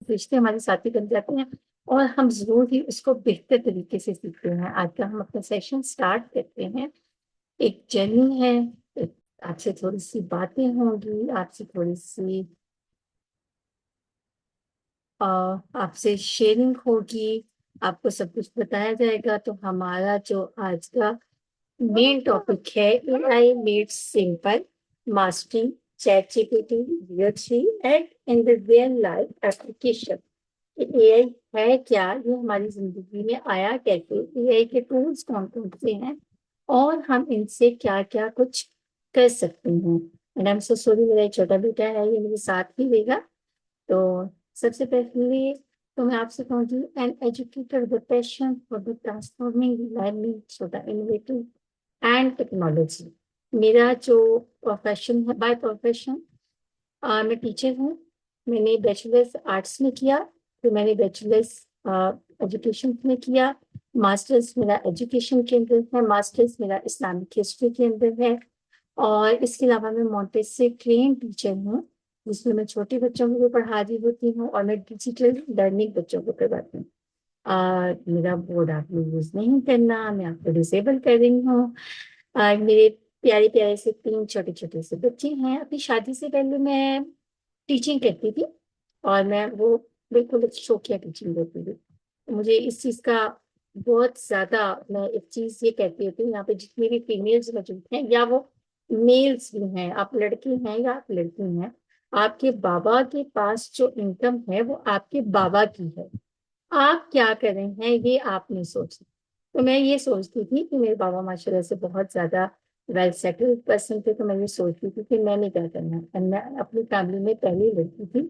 रिश्ते हमारे साथी बन जाते हैं और हम जरूर ही उसको बेहतर तरीके से सीखते हैं। आज का हम अपना सेशन स्टार्ट करते हैं। एक जर्नी है, एक आपसे थोड़ी सी बातें होंगी, आपसे थोड़ी सी आपसे शेयरिंग होगी, आपको सब कुछ बताया जाएगा। तो हमारा जो आज का मेन टॉपिक है, AI made simple, mastering chat GPT really and in the real life application. AI है क्या, ये हमारी जिंदगी में आया कैसे, एआई के टूल्स कौन कौन से हैं और हम इनसे क्या क्या कुछ कर सकते हैं। And I am so sorry, मेरा एक छोटा बेटा है, ये मेरे साथ ही रहेगा। तो सबसे पहले तो मैं आपसे कहूँगी, an educator with passion for the transforming learning so the innovative and technology. मेरा जो प्रोफेशन है, बाय प्रोफेशन मैं टीचर हूँ। मैंने बैचलर्स आर्ट्स में किया, फिर मैंने बैचलर्स एजुकेशन में किया, मास्टर्स मेरा एजुकेशन के अंदर है, मास्टर्स मेरा इस्लामिक हिस्ट्री के अंदर है। और इसके अलावा मैं मोंटेसरी ट्रेन टीचर हूँ, जिसमें मैं छोटे बच्चों को भी पढ़ा रही होती हूँ और मैं डिजिटल लर्निंग बच्चों को करवाती हूँ। मेरा बोर्ड आप लोग यूज नहीं करना, मैं आपको डिसेबल कर रही हूँ। मेरे प्यारे प्यारे से तीन छोटे छोटे से बच्चे हैं। अपनी शादी से पहले मैं टीचिंग करती थी और मैं वो बिल्कुल एक शौकिया टीचिंग करती थी। तो मुझे इस चीज का बहुत ज्यादा, मैं एक चीज ये कहती होती हूँ, यहाँ पे जितनी भी फीमेल्स मौजूद हैं या वो मेल्स भी हैं, आप लड़के हैं या आप लड़की हैं, आपके बाबा के पास जो इनकम है वो आपके बाबा की है। आप क्या कर रहे हैं ये आप नहीं सोचते। तो मैं ये सोचती थी कि मेरे बाबा माशाल्लाह से बहुत ज्यादा वेल सेटल्ड पर्सन थे, तो मैं ये सोचती थी कि मैंने क्या करना है। मैं अपनी फैमिली में पहली लड़की थी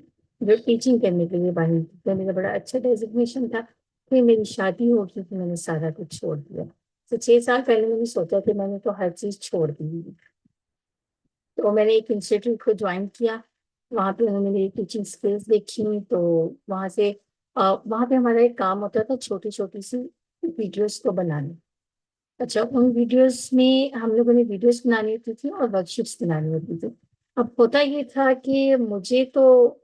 जो टीचिंग करने के लिए बाहर थी, तो मेरा बड़ा अच्छा डेजिग्नेशन था। फिर मेरी शादी हो गई, तो मैंने सारा कुछ छोड़ दिया। तो 6 साल पहले मैंने सोचा कि मैंने तो हर चीज छोड़ दी। तो मैंने एक इंस्टीट्यूट को ज्वाइन किया। वहाँ पे उन्होंने मेरी टीचिंग स्किल्स देखी, तो वहाँ से वहाँ पे हमारा एक काम होता था, छोटी छोटी सी वीडियोस को बनाने। अच्छा, उन वीडियोस में हम लोगों ने वीडियोस बनानी होती थी और वर्कशीट्स बनानी होती थी। अब होता ये था कि मुझे तो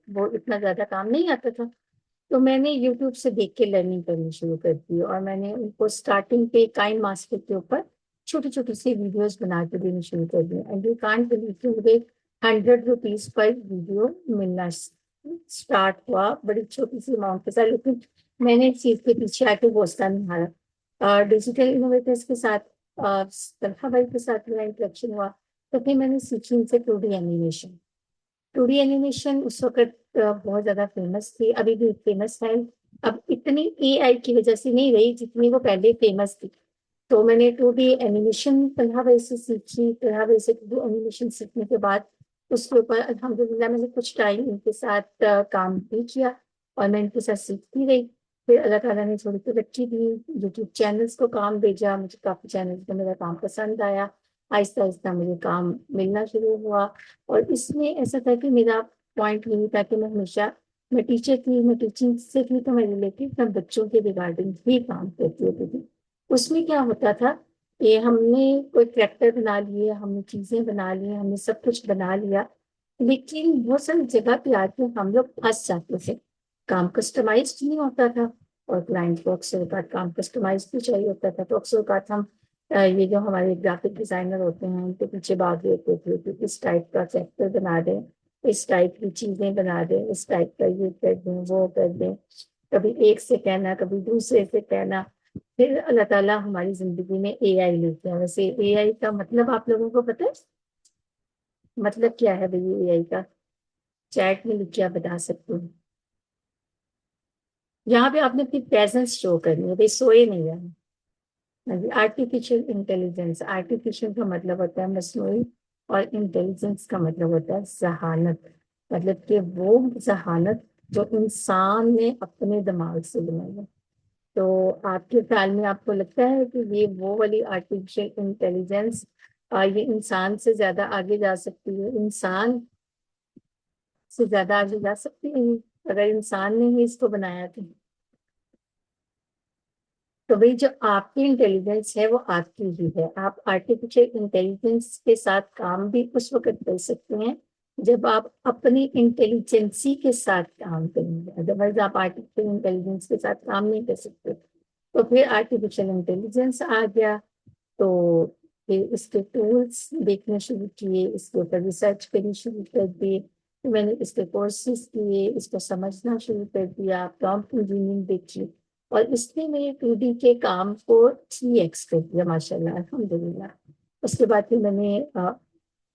वो इतना ज्यादा काम नहीं आता था, तो मैंने यूट्यूब से देख के लर्निंग करनी शुरू कर दी और मैंने उनको स्टार्टिंग पे काइंड मास्टर के ऊपर छोटी छोटी सी वीडियोस बना के देनी शुरू कर दी। एंड यू कांट बिलीव कि मुझे 100 रुपीज पर वीडियो मिलना स्टार्ट हुआ, बड़ी छोटी सी अमाउंट के साथ। लेकिन मैंने इस चीज के पीछे आके हौसला नहीं हारा। डिजिटल इनोवेटर्स के साथ, तलहा भाई के साथ मेरा इंटरेक्शन हुआ, तो फिर मैंने सीखी इनसे 2D एनिमेशन। 2D एनिमेशन उस वक्त बहुत ज्यादा फेमस थी, अभी भी फेमस है। अब इतनी एआई की वजह से नहीं रही जितनी वो पहले फेमस थी। तो मैंने 2D एनिमेशन तरह वैसे सीखी, तरह वैसे 2D एनिमेशन सीखने के बाद उसके ऊपर अल्हम्दुलिल्लाह मैंने कुछ टाइम इनके साथ काम भी किया और मैं इनके साथ सीखती रही। फिर अल्लाह ताला ने थोड़ी तरक्की दी, यूट्यूब चैनल्स को काम भेजा, मुझे काफी चैनल्स को मेरा काम पसंद आया। आहिस्ता आहिस्ता मुझे काम मिलना शुरू हुआ। और इसमें ऐसा था कि मेरा पॉइंट यही था कि मैं हमेशा, मैं टीचर थी, मैं टीचिंग से थी, तो मैं रिलेटेड मैं बच्चों के रिगार्डिंग ही काम करती होती थी। उसमें क्या होता था कि हमने कोई करेक्टर बना लिए, हमने चीजें बना ली, हमने सब कुछ बना लिया, लेकिन बहुत सारी जगह पे आके हम लोग फंस जाते थे। काम कस्टमाइज नहीं होता था और क्लाइंट को अक्सर औकात काम कस्टमाइज भी चाहिए होता था। तो अक्सर औकात हम ये जो हमारे ग्राफिक डिजाइनर होते हैं उनके पीछे भाग लेते थे कि किस टाइप का कैरेक्टर बना दें, इस टाइप की चीजें बना दें, इस टाइप का ये कर दें, वो कर दें। कभी एक से कहना, कभी दूसरे से कहना। फिर अल्लाह ताला हमारी जिंदगी में एआई लेके आया। वैसे एआई का मतलब आप लोगों को पता है? मतलब क्या है भाई एआई का? चैट में लिख के आप बता सकते हो। यहाँ पे आपने अपनी प्रेजेंस शो करनी है, भाई सोए नहीं है। आर्टिफिशियल इंटेलिजेंस, आर्टिफिशियल का मतलब होता है मसनूई और इंटेलिजेंस का मतलब होता है जहानत। मतलब कि वो जहानत जो इंसान ने अपने दिमाग से बनाई है। तो आपके ख्याल में आपको लगता है कि ये वो वाली आर्टिफिशियल इंटेलिजेंस ये इंसान से ज्यादा आगे जा सकती है? इंसान से ज्यादा आगे जा सकती है ये? अगर इंसान ने ही इसको बनाया तो भाई जो आपकी इंटेलिजेंस है वो आपकी ही है। आप आर्टिफिशियल इंटेलिजेंस के साथ काम भी उस वक्त कर सकते हैं जब आप अपनी इंटेलिजेंसी के साथ काम करेंगे, अदरवाइज आप आर्टिफिशियल इंटेलिजेंस के साथ काम नहीं कर सकते। तो फिर आर्टिफिशियल इंटेलिजेंस आ गया, तो फिर इसके टूल्स देखने शुरू किए, इसके ऊपर रिसर्च करनी शुरू कर दी, फिर मैंने इसके कोर्सेज किए, इसको समझना शुरू कर दिया, प्रॉम्प्ट इंजीनियरिंग देखी, और इसने मेरे 2D के काम को 3x कर दिया माशाल्लाह अल्हम्दुलिल्लाह। उसके बाद फिर मैंने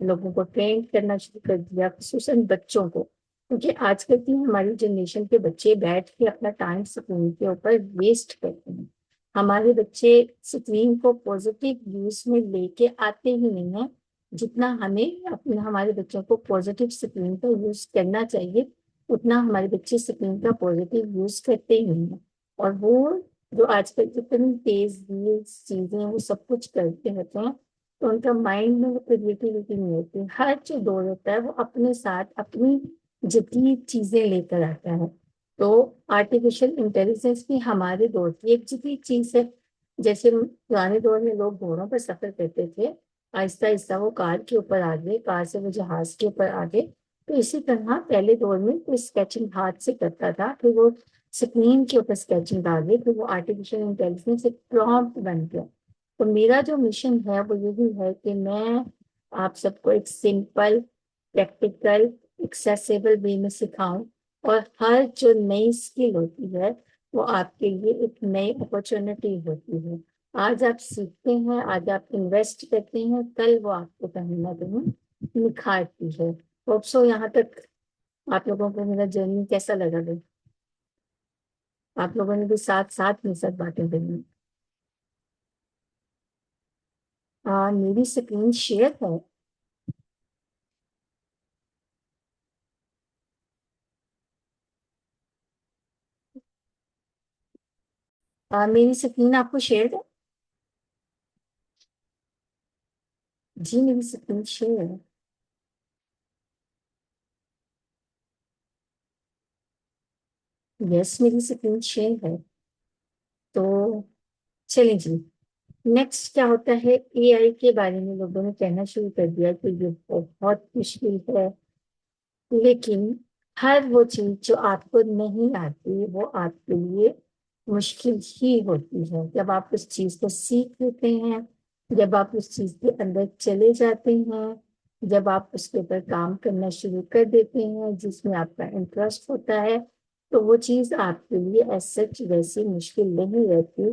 लोगों को ट्रेन करना शुरू कर दिया, खुसूसन बच्चों को, क्योंकि आजकल की हमारी जनरेशन के बच्चे बैठ के अपना टाइम स्क्रीन के ऊपर वेस्ट करते हैं। हमारे बच्चे स्क्रीन को पॉजिटिव यूज में लेके आते ही नहीं है, जितना हमें अपने हमारे बच्चों को पॉजिटिव स्क्रीन का यूज करना चाहिए, उतना हमारे बच्चे स्क्रीन का पॉजिटिव यूज करते ही नहीं है। और वो जो आजकल इतनी तेज चीजें वो सब कुछ करते रहते हैं, तो उनका माइंड में वो क्रिएटिविटी नहीं होती। हर जो दौर होता है वो अपने साथ अपनी जदीद चीजें लेकर आता है। तो आर्टिफिशियल इंटेलिजेंस भी हमारे दौर की एक जदीद चीज है। जैसे पुराने दौर में लोग घोड़ों पर सफर करते थे, आहिस्ता आहिस्ता वो कार के ऊपर आ गए, कार से वो जहाज के ऊपर आ गए। तो इसी तरह पहले दौर में कोई स्केचिंग हाथ से करता था, फिर वो स्क्रीन के ऊपर स्केचिंग आ गई, फिर वो आर्टिफिशियल इंटेलिजेंस एक प्रॉम्प्ट बन गया। तो मेरा जो मिशन है वो यही है कि मैं आप सबको एक सिंपल, प्रैक्टिकल, एक्सेसिबल वे में सिखाऊं, और हर जो नई स्किल होती है वो आपके लिए एक नई अपॉर्चुनिटी होती है। आज आप सीखते हैं, आज आप इन्वेस्ट करते हैं, कल वो आपको कहीं ना कहीं निखारती है। होप सो यहाँ तक आप लोगों को मेरा जर्नी कैसा लगा है? आप लोगों ने भी साथ साथ में सब बातें करी। मेरी स्क्रीन शेयर है। मेरी स्क्रीन आपको शेयर है। जी मेरी स्क्रीन शेयर है। यस मेरी स्क्रीन शेयर है। तो चलिए जी, नेक्स्ट क्या होता है, एआई के बारे में लोगों ने कहना शुरू कर दिया कि ये बहुत मुश्किल है। लेकिन हर वो चीज जो आपको नहीं आती वो आपके लिए मुश्किल ही होती है। जब आप उस चीज को सीख लेते हैं, जब आप उस चीज के अंदर चले जाते हैं, जब आप उसके ऊपर काम करना शुरू कर देते हैं जिसमें आपका इंटरेस्ट होता है, तो वो चीज आपके लिए एज सच वैसी मुश्किल नहीं रहती।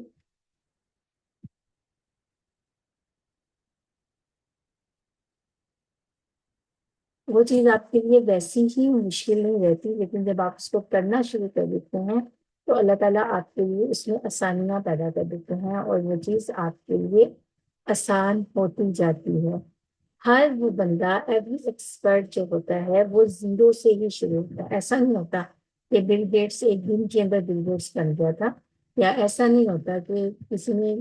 वो चीज आपके लिए वैसी ही मुश्किल नहीं रहती, लेकिन जब आप उसको करना शुरू कर देते हैं तो अल्लाह ताला आपके लिए उसमें आसानियां पैदा कर देते हैं, और वो चीज आपके लिए आसान होती जाती है। हर वो बंदा, एवरी एक्सपर्ट जो होता है वो जीरो से ही शुरू होता है। ऐसा नहीं होता कि बिल गेट्स एक दिन के अंदर बिल गेट्स बन गया था, या ऐसा नहीं होता कि किसी ने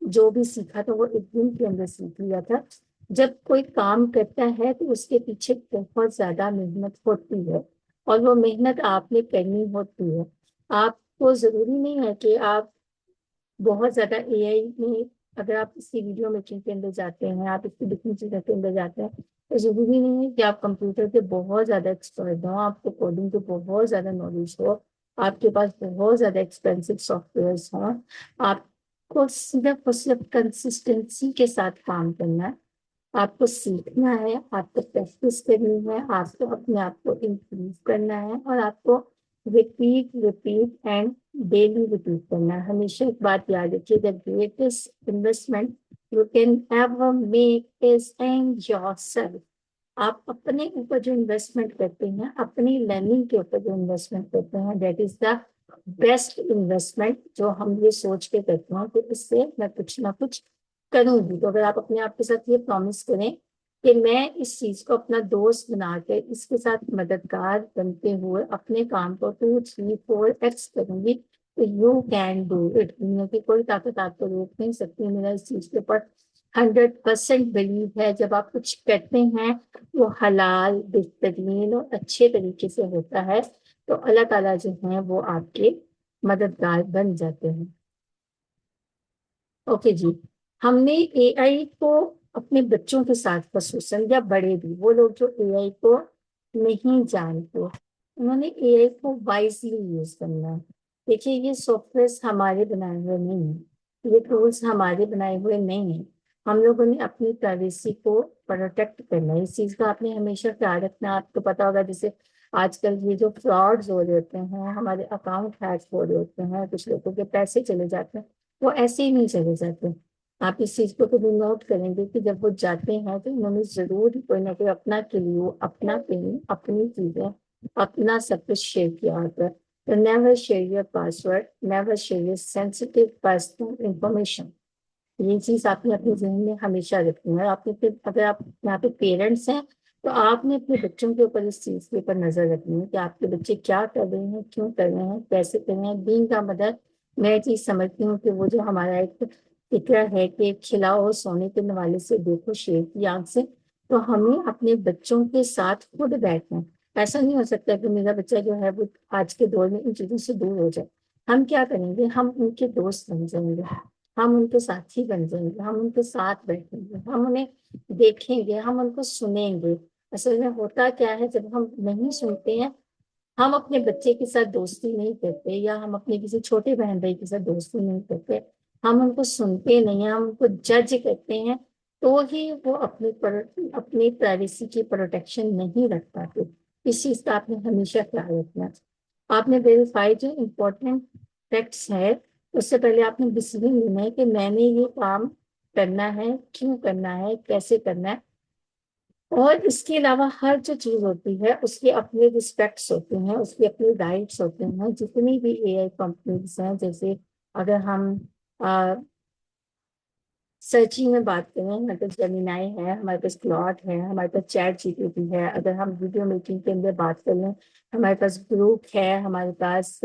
जो भी सीखा था वो एक दिन के अंदर सीख लिया था। जब कोई काम करता है तो उसके पीछे बहुत ज्यादा मेहनत होती है, और वो मेहनत आपने करनी होती है। आपको जरूरी नहीं है कि आप बहुत ज्यादा एआई में, अगर आप इसकी वीडियो मेकिंग के अंदर जाते हैं, आप इसकी डिफरेंट चीजों के अंदर जाते हैं, तो जरूरी नहीं है कि आप कंप्यूटर के बहुत ज्यादा एक्सपर्ट हो, आपको कोडिंग के बहुत ज्यादा नॉलेज हो, आपके पास बहुत ज्यादा एक्सपेंसिव सॉफ्टवेयर हो। आपको सिर्फ और सिर्फ कंसिस्टेंसी के साथ काम करना है, आपको सीखना है, आपको प्रैक्टिस करनी है, आपको अपने आप को इम्प्रूव करना है, और आपको repeat repeat and daily repeat करना है। हमेशा एक बात याद रखिए, the greatest investment you can ever make is in yourself. आप अपने ऊपर जो इन्वेस्टमेंट करते हैं, अपनी लर्निंग के ऊपर जो इन्वेस्टमेंट करते हैं, that is the best investment. जो हम ये सोच के करते हैं कि इससे मैं कुछ ना कुछ करूंगी, तो अगर आप अपने आप के साथ ये प्रॉमिस करें कि मैं इस चीज को अपना दोस्त बनाकर इसके साथ मददगार बनते हुए अपने काम को 2, 3, 4x करूंगी, तो यू कैन डू इट। दुनिया की कोई ताकत आपको रोक नहीं सकती। मेरा इस चीज के ऊपर 100% बिलीव है। जब आप कुछ करते हैं वो हलाल, बेहतरीन और अच्छे तरीके से होता है, तो अल्लाह ताला जो है वो आपके मददगार बन जाते हैं। ओके जी, हमने एआई को अपने बच्चों के साथ खसूसन या बड़े भी, वो लोग जो एआई को नहीं जानते, उन्होंने एआई को वाइजली यूज करना है। देखिए, ये सॉफ्टवेयर हमारे बनाए हुए नहीं है, ये टूल्स हमारे बनाए हुए नहीं है। हम लोगों ने अपनी प्राइवेसी को प्रोटेक्ट करना है। इस चीज का आपने हमेशा ख्याल रखना। आपको पता होगा, जैसे आजकल ये जो फ्रॉड्स हो रहे होते हैं, हमारे अकाउंट हैक हो रहे होते हैं, कुछ लोगों के पैसे चले जाते हैं, वो ऐसे ही नहीं चले जाते। आप इस चीज को कभी नोट करेंगे कि जब वो जाते हैं तो उन्होंने जरूर कोई ना कोई अपना क्लू, अपना पिन, अपनी चीजें, अपना सब कुछ शेयर किया होता है। तो never share your password, never share your sensitive personal information. ये चीज आपने अपने जहन में हमेशा रखनी है। आपने फिर, अगर आप यहाँ पे पेरेंट्स हैं, तो आपने अपने बच्चों के ऊपर इस चीज के ऊपर नजर रखनी है कि आपके बच्चे क्या कर रहे हैं, क्यों कर रहे हैं, कैसे कर रहे हैं। बीइंग का मदर, मैं चीज समझती हूँ कि वो जो हमारा एक फिक्र है कि खिलाओ सोने के नवाले से देखो शेर की आंख से, तो हमें अपने बच्चों के साथ खुद बैठना है। ऐसा नहीं हो सकता कि मेरा बच्चा जो है वो आज के दौर में इन चीजों से दूर हो जाए। हम क्या करेंगे, हम उनके दोस्त बन जाएंगे, हम उनके साथी बन जाएंगे, हम उनके साथ बैठेंगे, हम उन्हें देखेंगे, हम उनको सुनेंगे। असल में होता क्या है, जब हम नहीं सुनते हैं, हम अपने बच्चे के साथ दोस्ती नहीं करते, या हम अपने किसी छोटे बहन भाई के साथ दोस्ती नहीं करते, हम उनको सुनते नहीं हैं, हम उनको जज करते हैं, तो ही वो अपनी प्राइवेसी की प्रोटेक्शन नहीं रख पाते। इस चीज का आपने हमेशा ख्याल रखना। आपने वेरीफाई जो इम्पोर्टेंट फैक्ट्स है, उससे पहले आपने डिसीजन लेना है कि मैंने ये काम करना है, क्यों करना है, कैसे करना है। और इसके अलावा हर जो चीज होती है उसके अपने रिस्पेक्ट्स होते हैं, उसके अपने राइट्स होते हैं। जितनी भी एआई कंपनीज हैं, जैसे अगर हम सर्चिंग में बात करें, हमारे पास जेमिनाई है, हमारे पास क्लॉट है, हमारे पास चैट जीपीटी है। अगर हम वीडियो मेकिंग के अंदर बात कर लें, हमारे पास ग्रुप है, हमारे पास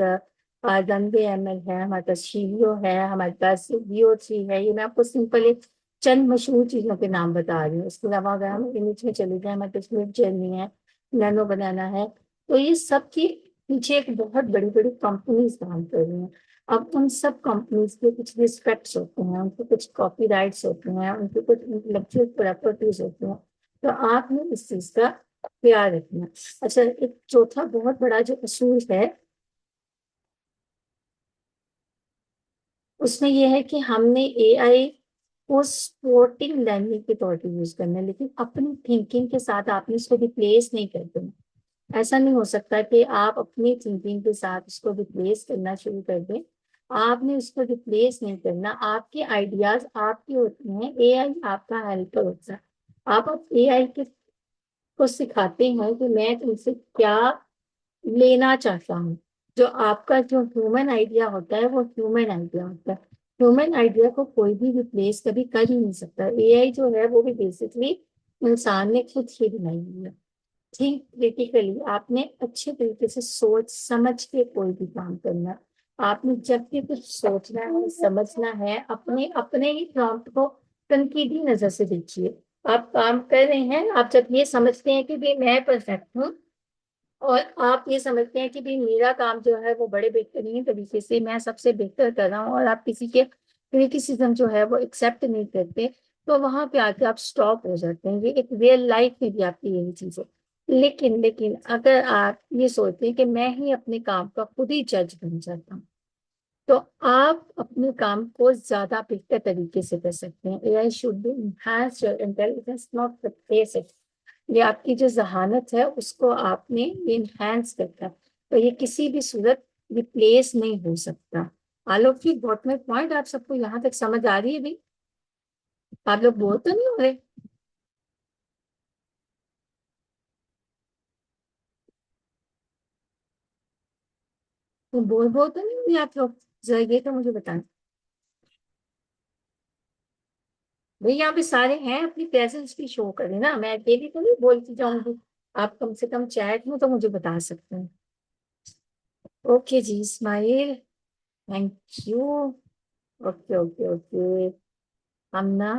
रनवे एमएल है, हमारे पास शीवियो है, हमारे पास VO3 है। ये मैं आपको सिंपल एक चंद मशहूर चीजों के नाम बता रही हूँ। इसके अलावा अगर हम इमेज में चले जाए, हमारे पास मिड जर्नी है, नैनो बनाना है। तो ये सब की पीछे एक बहुत बड़ी बड़ी कंपनीज काम कर रही हैं। अब उन सब कंपनीज के कुछ रिस्पेक्ट्स होते हैं, उनके कुछ कॉपीराइट्स होते हैं, उनके कुछ इंटेलेक्चुअल प्रॉपर्टीज होती हैं। तो आपने इस चीज का ख्याल रखना। अच्छा, एक चौथा बहुत बड़ा जो असूल है, उसमें यह है कि हमने एआई को सपोर्टिंग लर्निंग के तौर पर यूज करना है, लेकिन अपनी थिंकिंग के साथ आपने इसको रिप्लेस नहीं कर देना। ऐसा नहीं हो सकता कि आप अपनी थिंकिंग के साथ उसको रिप्लेस करना शुरू कर दें। आपने उसको रिप्लेस नहीं करना। आपके आइडियाज आपके होते हैं, एआई आपका हेल्पर होता है। आप एआई के को सिखाते हैं कि मैं तुमसे क्या लेना चाहता हूँ। जो आपका जो ह्यूमन आइडिया होता है, वो ह्यूमन आइडिया होता है। ह्यूमन आइडिया को कोई भी रिप्लेस कभी कर ही नहीं सकता। एआई जो है वो भी बेसिकली इंसान ने खुद ही बनाई हुई है। थिंक क्रिटिकली, आपने अच्छे तरीके से सोच समझ के कोई भी काम करना है। आपने जब भी कुछ सोचना है, समझना है, अपने अपने ही प्रॉम्प्ट को तनकीदी नजर से देखिए। आप काम कर रहे हैं, आप जब ये समझते हैं कि भाई मैं परफेक्ट हूँ, और आप ये समझते हैं कि भाई मेरा काम जो है वो बड़े बेहतरीन तरीके से मैं सबसे बेहतर कर रहा हूँ, और आप किसी के क्रिटिसिज्म जो है वो एक्सेप्ट नहीं करते, तो वहां पे आके आप स्टॉप हो जाते हैं। ये एक रियल लाइफ में भी आपकी यही चीज है। लेकिन लेकिन अगर आप ये सोचते हैं कि मैं ही अपने काम का खुद ही जज बन जाता हूँ, तो आप अपने काम को ज्यादा बेहतर तरीके से कर सकते हैं। AI should be enhance your intelligence, not replace it। ये आपकी जो जहानत है उसको आपने इनहेंस करता है, तो ये किसी भी सूरत रिप्लेस नहीं हो सकता। आलोक जी, व्हाट माय पॉइंट, आप सबको यहाँ तक समझ आ रही है भी? आप लोग बोर तो नहीं हो रहे? तो बोर बोर तो नहीं हो रही आप लोग? जरा ये तो मुझे बताएं। भाई यहाँ पे सारे हैं, अपनी प्रेजेंस भी शो करें ना, मैं अकेली तो नहीं बोलती जाऊंगी। आप कम से कम चैट में तो मुझे बता सकते हैं। ओके जी, Ismail, thank you. Okay okay okay. हम ना,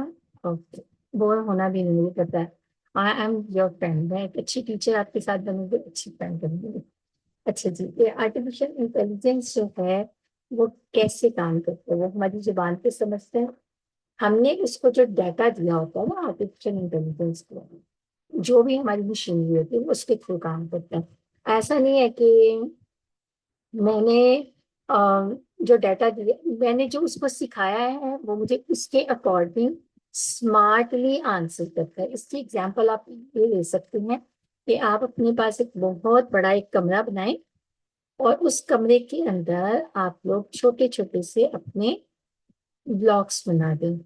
ओके, बोर होना भी नहीं, मुझे पता है। आई एम योर फ्रेंड, मैं एक अच्छी टीचर आपके साथ बनूंगी, अच्छी फ्रेंड बनूंगी। अच्छा जी, ये आर्टिफिशियल इंटेलिजेंस जो है वो कैसे काम करता है, वो हमारी जुबान पे समझते हैं, हमने उसको जो डाटा दिया होता है ना आर्टिफिशियल इंटेलिजेंस को, जो भी हमारी मशीनरी होती है वो उसके थ्रू काम करता है। ऐसा नहीं है कि मैंने अ, जो डाटा दिया, मैंने जो उसको सिखाया है वो मुझे उसके अकॉर्डिंग स्मार्टली आंसर करता है। इसकी एग्जांपल आप ये ले सकते हैं कि आप अपने पास एक बहुत बड़ा एक कमरा बनाएं और उस कमरे के अंदर आप लोग छोटे छोटे से अपने ब्लॉक्स बना दें,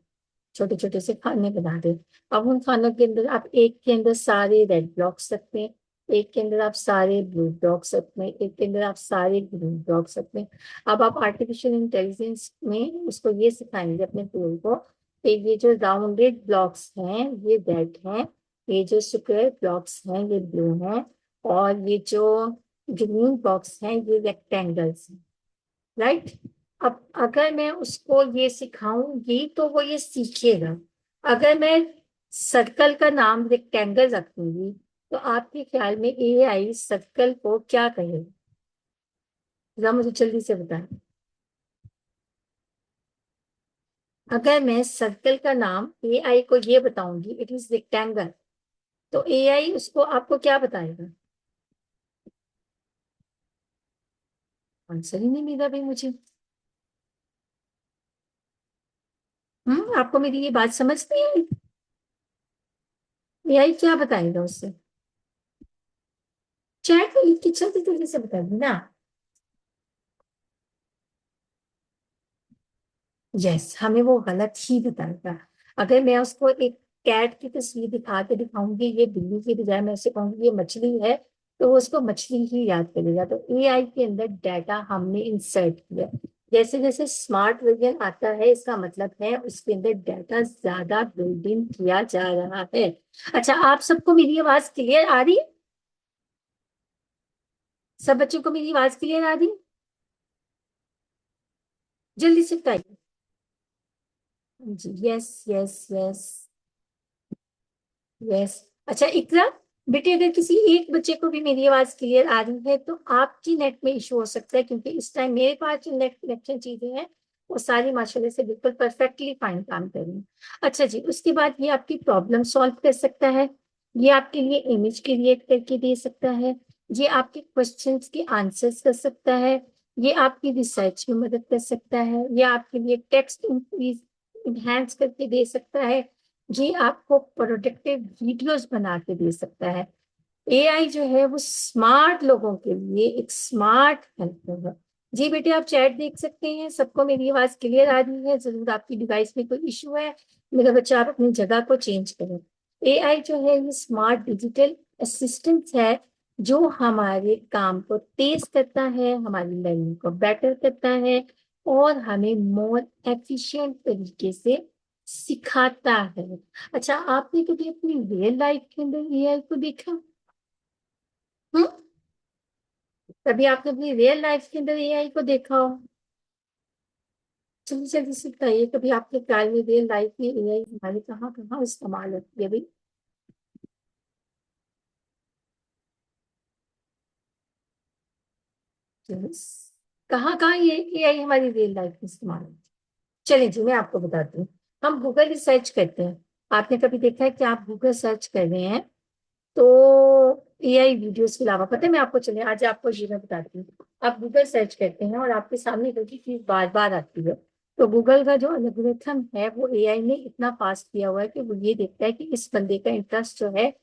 छोटे छोटे से खाने बना दें। अब उन खानों के अंदर आप एक के अंदर सारे रेड ब्लॉक्स रखते हैं, एक के अंदर आप सारे ब्लू ब्लॉक्स रखते हैं, एक के अंदर आप सारे ग्रीन ब्लॉक्स रखते हैं। अब आप आर्टिफिशियल इंटेलिजेंस में उसको ये सिखाएंगे अपने टूल को कि ये जो राउंडेड ब्लॉक्स हैं ये रेड हैं, ये जो स्क्वायर ब्लॉक्स हैं ये ब्लू हैं, और ये जो ग्रीन बॉक्स हैं ये रेक्टेंगल्स हैं। राइट। अब अगर मैं उसको ये सिखाऊंगी तो वो ये सीखेगा। अगर मैं सर्कल का नाम रेक्टेंगल रखूंगी तो आपके ख्याल में एआई सर्कल को क्या कहेगा? जरा मुझे जल्दी से बताएं। अगर मैं सर्कल का नाम एआई को ये बताऊंगी इट इज रेक्टेंगल, तो एआई उसको आपको क्या बताएगा? आंसर ही नहीं मिला भाई मुझे। आपको मेरी ये बात समझ नहीं आई? एआई क्या बताएगा उससे? चैट में लिख के जल्दी जल्दी से बता दी ना। यस, हमें वो गलत ही बताएगा। अगर मैं उसको एक कैट की तस्वीर दिखा के दिखाऊंगी ये बिल्ली की बजाय मैं उसे कहूंगी ये मछली है, तो वो उसको मछली ही याद करेगा। तो एआई के अंदर डाटा हमने इंसर्ट किया। जैसे जैसे स्मार्ट वर्जन आता है इसका मतलब है उसके अंदर डाटा ज्यादा बिल्ड इन किया जा रहा है। अच्छा, आप सबको मेरी आवाज क्लियर आ रही है? सब बच्चों को मेरी आवाज क्लियर आ रही है? जल्दी से बताइए। जी, यस यस यस यस। अच्छा इकरा, बेटे अगर किसी एक बच्चे को भी मेरी आवाज क्लियर आ रही है तो आपकी नेट में इशू हो सकता है, क्योंकि इस टाइम मेरे पास जो नेट कनेक्शन चीजें हैं वो सारी माशाल्लाह से बिल्कुल परफेक्टली फाइन काम कर रही हैं। अच्छा जी, उसके बाद ये आपकी प्रॉब्लम सॉल्व कर सकता है, ये आपके लिए इमेज क्रिएट करके दे सकता है, ये आपके क्वेश्चंस के आंसर्स कर सकता है, ये आपकी रिसर्च में मदद कर सकता है, ये आपके लिए टेक्स्ट इनहेंस करके दे सकता है, ये आपको प्रोडक्टिव वीडियोस बना के दे सकता है। एआई जो है वो स्मार्ट लोगों के लिए एक स्मार्ट हेल्पर है। जी बेटे, आप चैट देख सकते हैं, सबको मेरी आवाज क्लियर आ रही है? जरूर आपकी डिवाइस में कोई इशू है, मेरा बच्चा आप अपनी जगह को चेंज करें। एआई जो है ये स्मार्ट डिजिटल असिस्टेंट है जो हमारे काम को तेज करता है, हमारी लर्निंग को बेटर करता है और हमें मोर एफिशिएंट तरीके से सिखाता है। अच्छा, आपने कभी अपनी रियल लाइफ के अंदर एआई को देखा? हम्म, कभी आपने अपनी रियल लाइफ के अंदर एआई को देखा हो? जल्दी जल्दी से बताइए, कभी आपके ख्याल में रियल लाइफ में एआई हमारे कहाँ कहाँ इस्तेमाल होती है भाई? Yes. कहाँ कहाँ ये एआई हमारी रियल लाइफ में इस्तेमाल होती है? चलिए जी, मैं आपको बताती हूँ। हम गूगल सर्च करते हैं, आपने कभी देखा है कि आप गूगल सर्च कर रहे हैं तो एआई वीडियोस के अलावा, पता है मैं आपको, चलिए आज आपको ये मैं बताती हूँ। आप गूगल सर्च करते हैं और आपके सामने कोई चीज बार बार आती है, तो गूगल का जो एल्गोरिथम है वो एआई ने इतना फास्ट किया हुआ है कि वो ये देखता है कि इस बंदे का इंटरेस्ट जो है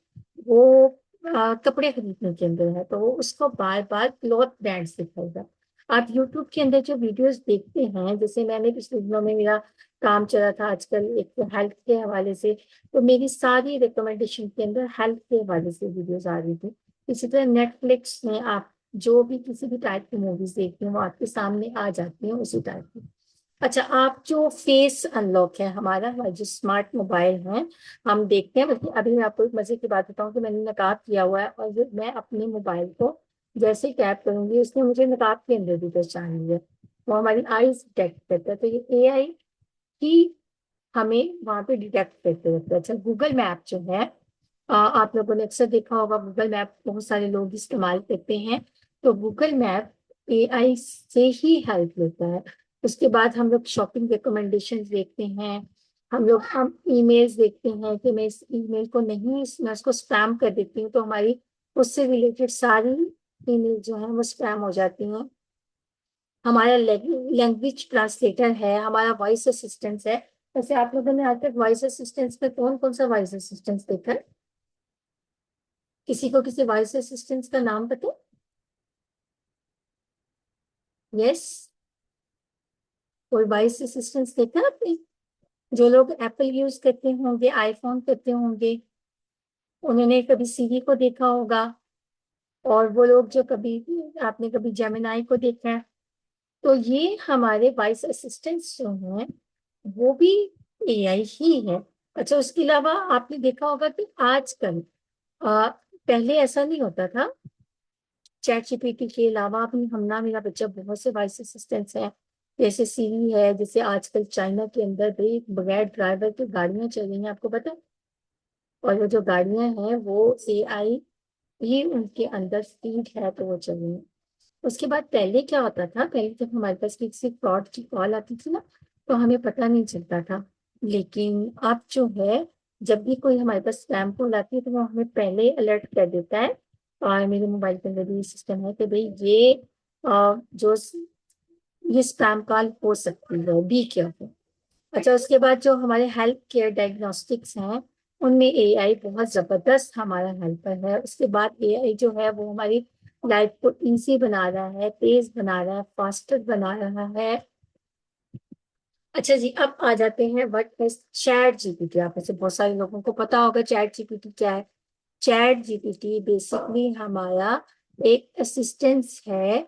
वो कपड़े खरीदने के अंदर है, तो वो उसको बार बार क्लॉथ ब्रांड्स दिखाएगा। आप यूट्यूब के अंदर जो वीडियोस देखते हैं, जैसे मैंने पिछले दिनों में मेरा काम चला था आजकल एक हेल्थ के हवाले से, तो मेरी सारी रिकमेंडेशन के अंदर हेल्थ के हवाले से वीडियोस आ रही थी। इसी तरह नेटफ्लिक्स में आप जो भी किसी भी टाइप की मूवीज देखते हैं वो आपके सामने आ जाती हैं उसी टाइप की। अच्छा, आप जो फेस अनलॉक है हमारा, हमारा जो स्मार्ट मोबाइल है, हम देखते हैं, बल्कि अभी मैं आपको एक मजे की बात बताऊं कि मैंने नकाब किया हुआ है और मैं अपने मोबाइल को जैसे ही टैप करूंगी उसने मुझे नकाब के अंदर भी पहचान लिया, वो हमारी आईज डिटेक्ट करता है। तो ये एआई ही हमें वहां पे डिटेक्ट करते रहते हैं। अच्छा, गूगल मैप जो है, आप लोगों ने अक्सर देखा होगा गूगल मैप बहुत सारे लोग इस्तेमाल करते हैं, तो गूगल मैप एआई से ही हेल्प लेता है। उसके बाद हम लोग शॉपिंग रिकमेंडेशंस देखते हैं, हम ईमेल्स देखते हैं कि मैं इस ईमेल को नहीं, मैं उसको स्पैम कर देती हूँ, तो हमारी उससे रिलेटेड सारी ईमेल जो है वो स्पैम हो जाती हैं। हमारा लैंग्वेज ट्रांसलेटर है, हमारा वॉइस असिस्टेंट है। वैसे आप लोगों ने आज तक वॉइस असिस्टेंट में कौन कौन सा वॉइस असिस्टेंट देखा है? किसी को किसी वॉइस असिस्टेंट का नाम पता? यस, कोई वॉइस असिस्टेंट देखा आपने? जो लोग एप्पल यूज करते होंगे, आईफोन करते होंगे, उन्होंने कभी सीरी को देखा होगा। और वो लोग जो कभी, आपने कभी जेमिनाई को देखा है। तो ये हमारे वॉइस असिस्टेंट्स जो हैं वो भी एआई ही है। अच्छा, उसके अलावा आपने देखा होगा कि आजकल, पहले ऐसा नहीं होता था। चैट जीपीटी के अलावा भी हम ना, मेरा बच्चा, बहुत से वॉइस असिस्टेंट्स हैं। जैसे सीरी है, जैसे आजकल चाइना के अंदर भी बगैर ड्राइवर की गाड़ियां चल रही हैं, आपको पता है? और वो जो गाड़ियां हैं वो एआई ही उनके अंदर फीड है, तो वो चल रही हैं। उसके बाद पहले क्या होता था, पहले जब हमारे पास किसी फ्रॉड की कॉल आती थी ना, तो हमें पता नहीं चलता था। लेकिन अब जो है, जब भी कोई हमारे पास स्पैम कॉल आती है तो वो हमें पहले अलर्ट कर देता है। और मेरे मोबाइल के अंदर भी सिस्टम है कि भाई ये जो ये स्पैम कॉल हो सकती है, बी केयरफुल। अच्छा, उसके बाद जो हमारे हेल्थ केयर डायग्नोस्टिक्स हैं, उनमें एआई बहुत जबरदस्त हमारा हेल्पर है। उसके बाद एआई जो है वो हमारी लाइफ को इजी बना रहा है, तेज बना रहा है, फास्टर बना रहा है। अच्छा जी, अब आ जाते हैं व्हाट इज चैट जीपीटी। आप में से बहुत सारे लोगों को पता होगा चैट जीपीटी क्या है। चैट जीपीटी बेसिकली हमारा एक असिस्टेंस है,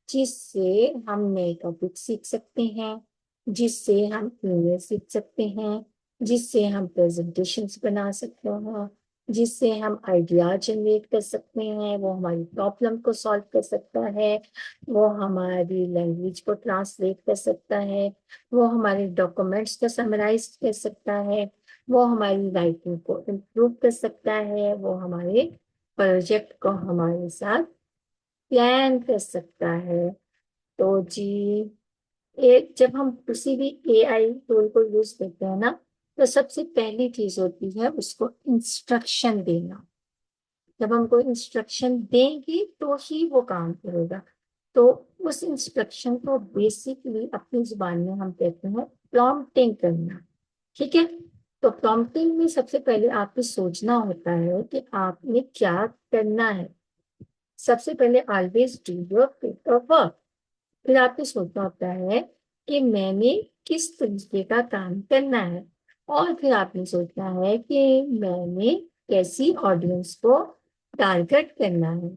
जिससे हम नए टॉपिक सीख सकते हैं, जिससे हम ईमेल सीख सकते हैं, जिससे हम प्रेजेंटेशंस बना सकते हैं, जिससे हम आइडिया जनरेट कर सकते हैं, वो हमारी प्रॉब्लम को सॉल्व कर सकता है, वो हमारी लैंग्वेज को ट्रांसलेट कर सकता है, वो हमारे डॉक्यूमेंट्स को समराइज कर सकता है, वो हमारी राइटिंग को इम्प्रूव कर सकता है, वो हमारे प्रोजेक्ट को हमारे साथ प्लान कर सकता है। तो जी, जब हम किसी भी एआई टूल को यूज करते हैं ना, तो सबसे पहली चीज होती है उसको इंस्ट्रक्शन देना। जब हम कोई इंस्ट्रक्शन देंगे तो ही वो काम करेगा। तो उस इंस्ट्रक्शन को बेसिकली अपनी जुबान में हम कहते हैं प्रॉम्प्टिंग करना। ठीक है? तो प्रॉम्प्टिंग में सबसे पहले आपको सोचना होता है कि आपने क्या करना है। सबसे पहले always do your paper work. फिर आपको सोचना होता है कि मैंने किस तरीके का काम करना है। और फिर आपने सोचना है कि मैंने कैसी ऑडियंस को टारगेट करना है।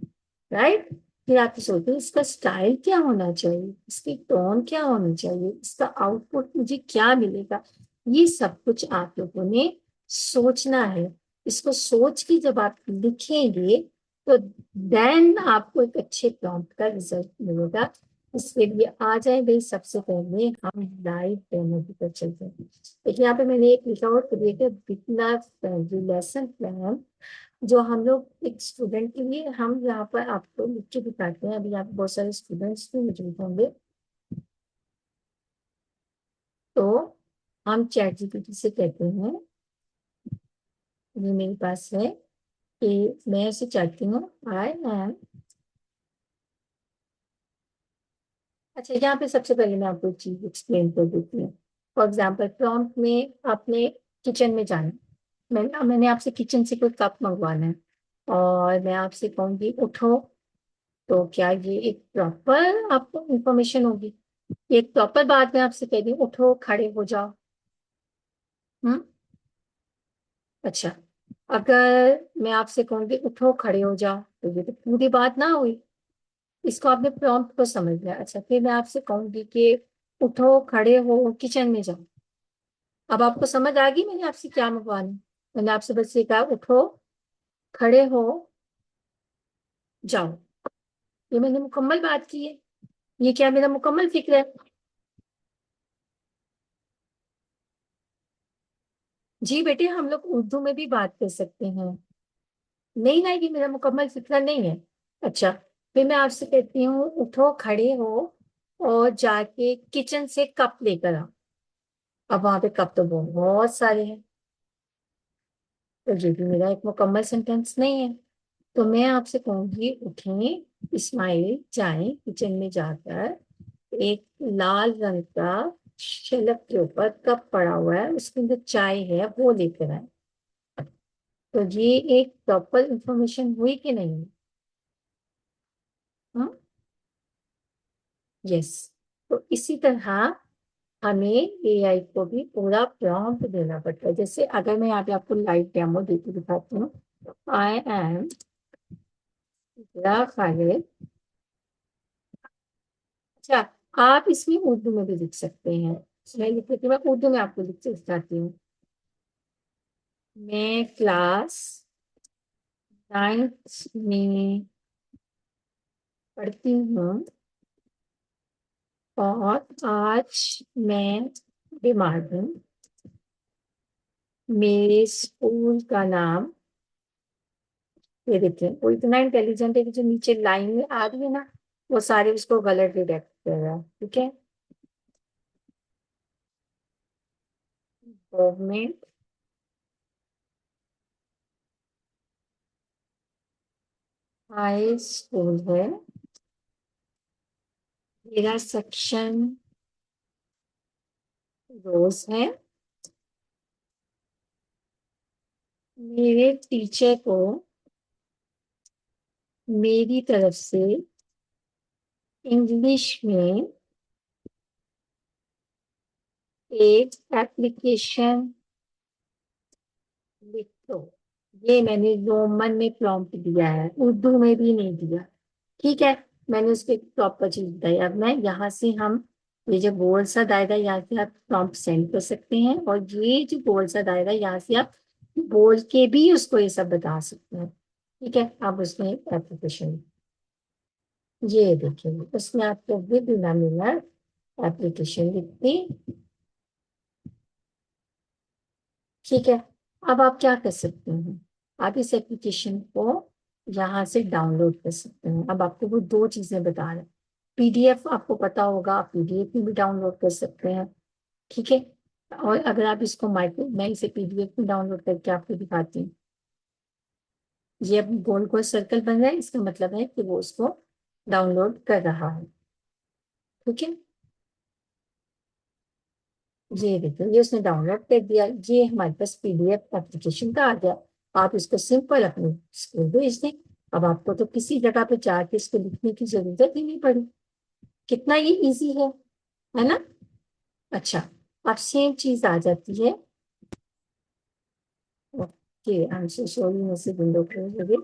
राइट? फिर आप सोचते हैं इसका स्टाइल क्या होना चाहिए, इसकी टोन क्या होनी चाहिए, इसका आउटपुट मुझे क्या मिलेगा। ये सब कुछ आप लोगों ने सोचना है। इसको सोच के जब आप लिखेंगे तो देन आपको एक अच्छे प्रॉम्प्ट का रिजल्ट मिलेगा। इसके लिए आ जाए भाई, सबसे पहले हम लाइव डेमो की तरफ चलते हैं। देखिए यहाँ पे मैंने एक लिखा हुआ creative beginner friendly lesson plan, जो हम लोग एक स्टूडेंट के लिए हम यहाँ पर आपको लिख के दिखाते हैं। अभी यहाँ पे बहुत सारे स्टूडेंट्स भी मौजूद होंगे। तो हम चैट जीपीटी से कहते हैं, ये मेरे पास है, कि मैं इसे चाहती हूँ आई एम। अच्छा, यहाँ पे सबसे पहले मैं आपको एक चीज एक्सप्लेन कर देती हूँ। फॉर एग्जाम्पल, प्रॉम्प्ट में आपने किचन में जाना है। मैंने आपसे किचन से कोई कप मंगवाना है, और मैं आपसे कहूंगी उठो। तो क्या ये एक प्रॉपर आपको इंफॉर्मेशन होगी? एक प्रॉपर बात मैं आपसे कह दी, उठो खड़े हो जाओ। हम्म। अच्छा, अगर मैं आपसे कहूंगी उठो खड़े हो जाओ, तो ये तो पूरी बात ना हुई। इसको आपने प्रॉम्प्ट को समझ लिया। अच्छा, फिर मैं आपसे कहूंगी कि उठो खड़े हो किचन में जाओ। अब आपको समझ आ गई मैंने आपसे क्या मंगवाना है? मैंने आपसे बस ये कहा उठो खड़े हो जाओ। ये मैंने मुकम्मल बात की है। ये क्या मेरा मुकम्मल फिक्र है? जी बेटे, हम लोग उर्दू में भी बात कर सकते हैं। नहीं ना, ये मेरा मुकम्मल फिक्र नहीं है। अच्छा, फिर मैं आपसे कहती हूँ उठो खड़े हो और जाके किचन से कप लेकर आओ। अब वहां पे कप तो बहुत सारे हैं, तो ये भी मेरा एक मुकम्मल सेंटेंस नहीं है। तो मैं आपसे कहूंगी, उठें इस्माइल, जाएं किचन में जाकर एक लाल रंग का शेल्फ के ऊपर कप पड़ा हुआ है, उसके अंदर चाय है, वो लेकर आए। तो ये एक प्रॉपर इंफॉर्मेशन हुई कि नहीं? हाँ, यस। तो इसी तरह हमें एआई को भी पूरा प्रॉम्प्ट देना पड़ता है। जैसे अगर मैं यहाँ पे आपको लाइव डेमो देके दिखाती हूँ, आई एम खालिद। अच्छा, आप इसमें उर्दू में भी लिख सकते हैं। मैं लिख लेती हूँ, मैं उर्दू में आपको लिख के दिखाती हूँ। मैं क्लास 9th में पढ़ती हूँ और आज मैं बीमार हूँ। मेरे स्कूल का नाम, ये देखिए वो इतना इंटेलिजेंट है कि जो नीचे लाइन में आ रही है ना, वो सारे उसको गलत डिटेक्ट कर रहा है। ठीक है, गवर्नमेंट हाई स्कूल है। मेरा सेक्शन रोज है। मेरे टीचर को मेरी तरफ से इंग्लिश में एक एप्लीकेशन लिख दो। ये मैंने रोमन में प्रॉम्प्ट दिया है, उर्दू में भी नहीं दिया। ठीक है, मैंने उसको एक प्रॉपर चीज बताई। अब मैं यहाँ से हम ये जो गोल सा दायरा, यहाँ से आप प्रॉम्प्ट सेंड कर सकते हैं, और ये जो गोल सा दायरा, यहाँ से आप बोल के भी उसको ये सब बता सकते हैं। ठीक है, आप उसमें एप्लीकेशन, ये देखिए उसमें आपको विद मिनर एप्लीकेशन लिख दी। ठीक है, अब आप क्या कर सकते हैं, आप इस एप्लीकेशन को यहाँ से डाउनलोड कर सकते हैं। अब आपको वो दो चीजें बता रहे हैं। पीडीएफ आपको पता होगा, आप पीडीएफ में भी डाउनलोड कर सकते हैं। ठीक है, और अगर आप इसको माइक्रो, मैं इसे पीडीएफ में डाउनलोड करके आपको दिखाती हूँ। ये अब गोल गोल सर्कल बन रहा है, इसका मतलब है कि वो उसको डाउनलोड कर रहा है। ठीक है, ये देखिए ये उसने डाउनलोड कर दिया, ये हमारे पास पीडीएफ एप्लीकेशन का आ गया। आप इसको सिंपल अपने स्कूल भेज दें। अब आपको तो किसी जगह पे जाके इसको लिखने की जरूरत ही नहीं पड़ी। कितना ये इजी है ना? अच्छा, अब सेम चीज आ जाती है। Okay, I am so sorry, मेरे से विंडो क्लोज हो गई।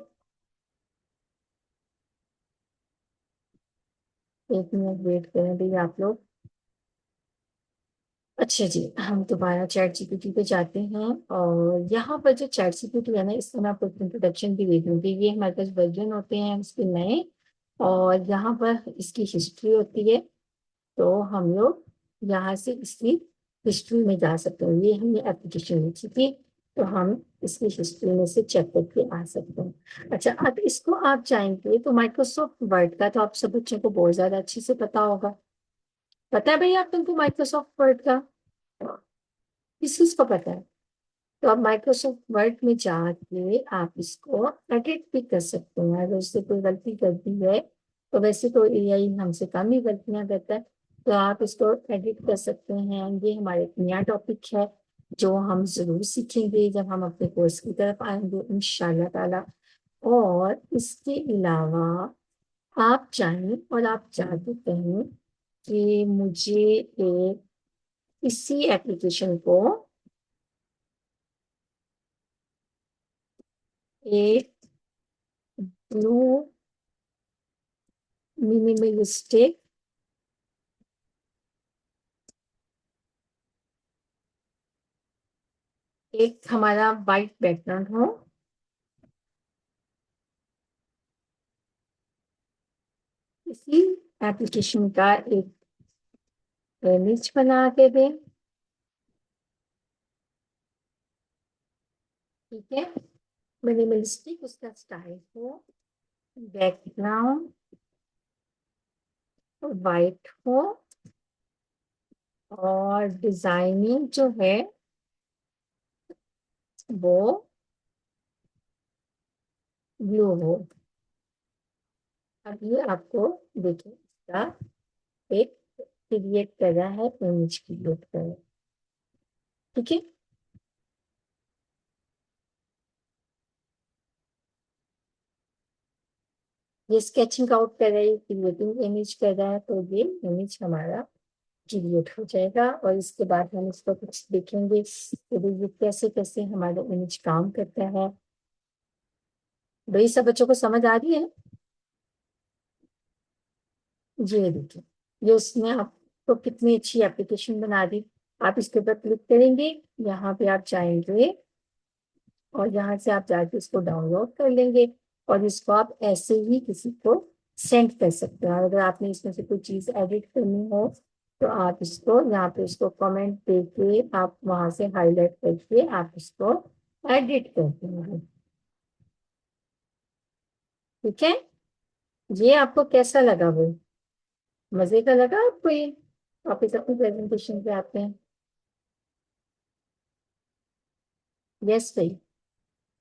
एक मिनट वेट करें भैया आप लोग। अच्छा जी, हम दोबारा चैट जीपीटी पे जाते हैं, और यहाँ पर जो चैट जीपीटी है ना, इसका मैं आपको इंट्रोडक्शन भी दे दूंगी। ये हमारे पास वर्जन होते हैं उसके नए, और यहाँ पर इसकी हिस्ट्री होती है। तो हम लोग यहाँ से इसकी हिस्ट्री में जा सकते हैं। ये हमने एप्लीकेशन लिखी थी, तो हम इसकी हिस्ट्री में से चेक करके आ सकते हैं। अच्छा, अब इसको आप चाहेंगे तो माइक्रोसॉफ्ट वर्ड का तो आप सब बच्चों को बहुत ज्यादा अच्छे से पता होगा। पता है भैया आप तुमको माइक्रोसॉफ्ट वर्ड का? किस चीज को पता है? तो आप माइक्रोसॉफ्ट वर्ड में जाके आप इसको एडिट भी कर सकते हैं। अगर उससे कोई गलती करती है, तो वैसे तो एआई हमसे कम ही गलतियां करता है, तो आप इसको एडिट कर सकते हैं। ये हमारे एक नया टॉपिक है जो हम जरूर सीखेंगे जब हम अपने कोर्स की तरफ आएंगे इंशाल्लाह ताला। और इसके अलावा आप चाहें और आप चाहते कहें कि मुझे एक इसी एप्लीकेशन को एक ब्लू मिनिमलिस्टिक एक हमारा वाइट बैकग्राउंड हो, इसी एप्लीकेशन का एक इमेज बना के दें। ठीक है, मिनिमलिस्टिक उसका स्टाइल हो, बैकग्राउंड वाइट हो, और डिजाइनिंग जो है वो ब्लू हो। अब ये आपको देखिए इसका एक क्रिएट कर रहा है, इमेज क्रिएट कर रहा है। ठीक है, ये स्केचिंग आउट कर रहा है, क्रिएटिंग इमेज कर रहा है, तो ये इमेज हमारा क्रिएट हो जाएगा। और इसके बाद हम इसको कुछ देखेंगे कि ये कैसे कैसे हमारा इमेज काम करता है। भाई सब बच्चों को समझ आ रही है? ये देखिए, ये उसने आपको कितनी अच्छी एप्लीकेशन बना दी। आप इसके ऊपर क्लिक करेंगे, यहाँ पे आप जाएंगे और यहाँ से आप जाके इसको डाउनलोड कर लेंगे और इसको आप ऐसे ही किसी को सेंड कर सकते हैं। और अगर आपने इसमें से कोई चीज एडिट करनी हो तो आप इसको यहाँ पे इसको कमेंट देके आप वहां से हाईलाइट करके आप इसको एडिट कर देंगे। ठीक है, ये आपको कैसा लगा? वो मजे का लगा आपको? ये वापिस अपनी प्रेजेंटेशन पे आते हैं। यस भाई,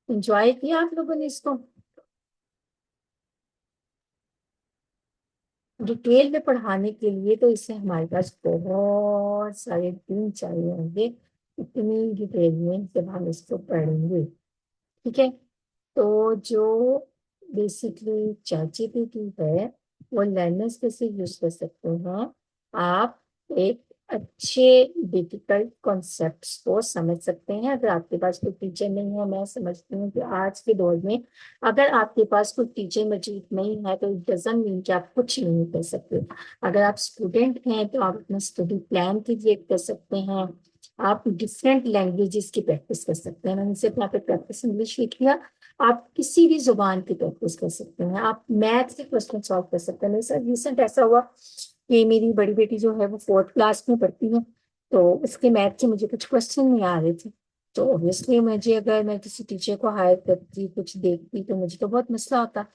एंजॉय किया आप लोगों ने इसको? डिटेल में पढ़ाने के लिए तो इससे हमारे पास बहुत सारे दिन चाहिए होंगे, इतनी डिटेल में जब हम इसको पढ़ेंगे। ठीक है, तो जो बेसिकली चैट जीपीटी है वो लर्नर्स कैसे यूज कर सकते हैं। आप एक अच्छे डिफिकल्ट कॉन्सेप्ट्स को समझ सकते हैं। अगर आपके पास कोई टीचर नहीं है, मैं समझती हूँ कि आज के दौर में अगर आपके पास कोई टीचर मौजूद नहीं है तो इट डजंट मीन कि आप कुछ नहीं कर सकते। अगर आप स्टूडेंट हैं तो आप अपना स्टडी प्लान क्रिएट कर सकते हैं। आप डिफरेंट लैंग्वेजेस की प्रैक्टिस कर सकते हैं। मैंने सिर्फ यहाँ पे प्रैक्टिस इंग्लिश लिख लिया, आप किसी भी जुबान की प्रैक्टिस कर सकते हैं। आप मैथ के क्वेश्चन सॉल्व कर सकते हैं। मेरे साथ रिसेंट ऐसा हुआ कि मेरी बड़ी बेटी जो है वो फोर्थ क्लास में पढ़ती है, तो उसके मैथ के मुझे कुछ क्वेश्चन नहीं आ रहे थे। तो ऑब्वियसली मुझे, अगर मैं किसी टीचर को हायर करती कुछ देखती तो मुझे तो बहुत मसला होता।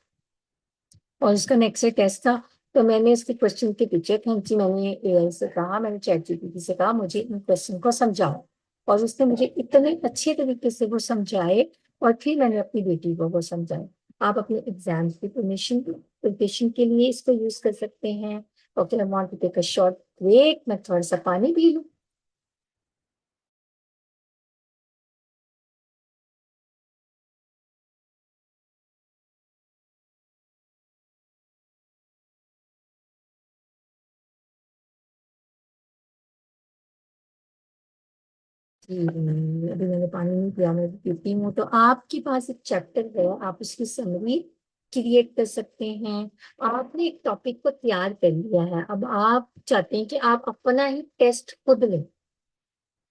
और उसका नेक्स्ट टेस्ट था, तो मैंने उसके क्वेश्चन के पीछे खींची, मैंने एआई से कहा, मैंने चैट जीपीटी से कहा मुझे इन क्वेश्चन को समझाओ। और उसने मुझे इतने अच्छे तरीके से वो समझाए और फिर मैंने अपनी बेटी को वो समझाए। आप अपने एग्जाम की प्रिपरेशन के लिए इसको यूज कर सकते हैं। Okay, I want to take a short break, मैं थोड़ा सा पानी पी लूं। जी, अभी मैंने पानी नहीं पिया, मैं पीती हूँ। तो आपके पास एक चैप्टर है, आप उसकी समरी क्रिएट कर सकते हैं। आपने एक टॉपिक को तैयार कर लिया है, अब आप चाहते हैं कि आप अपना ही टेस्ट खुद लें।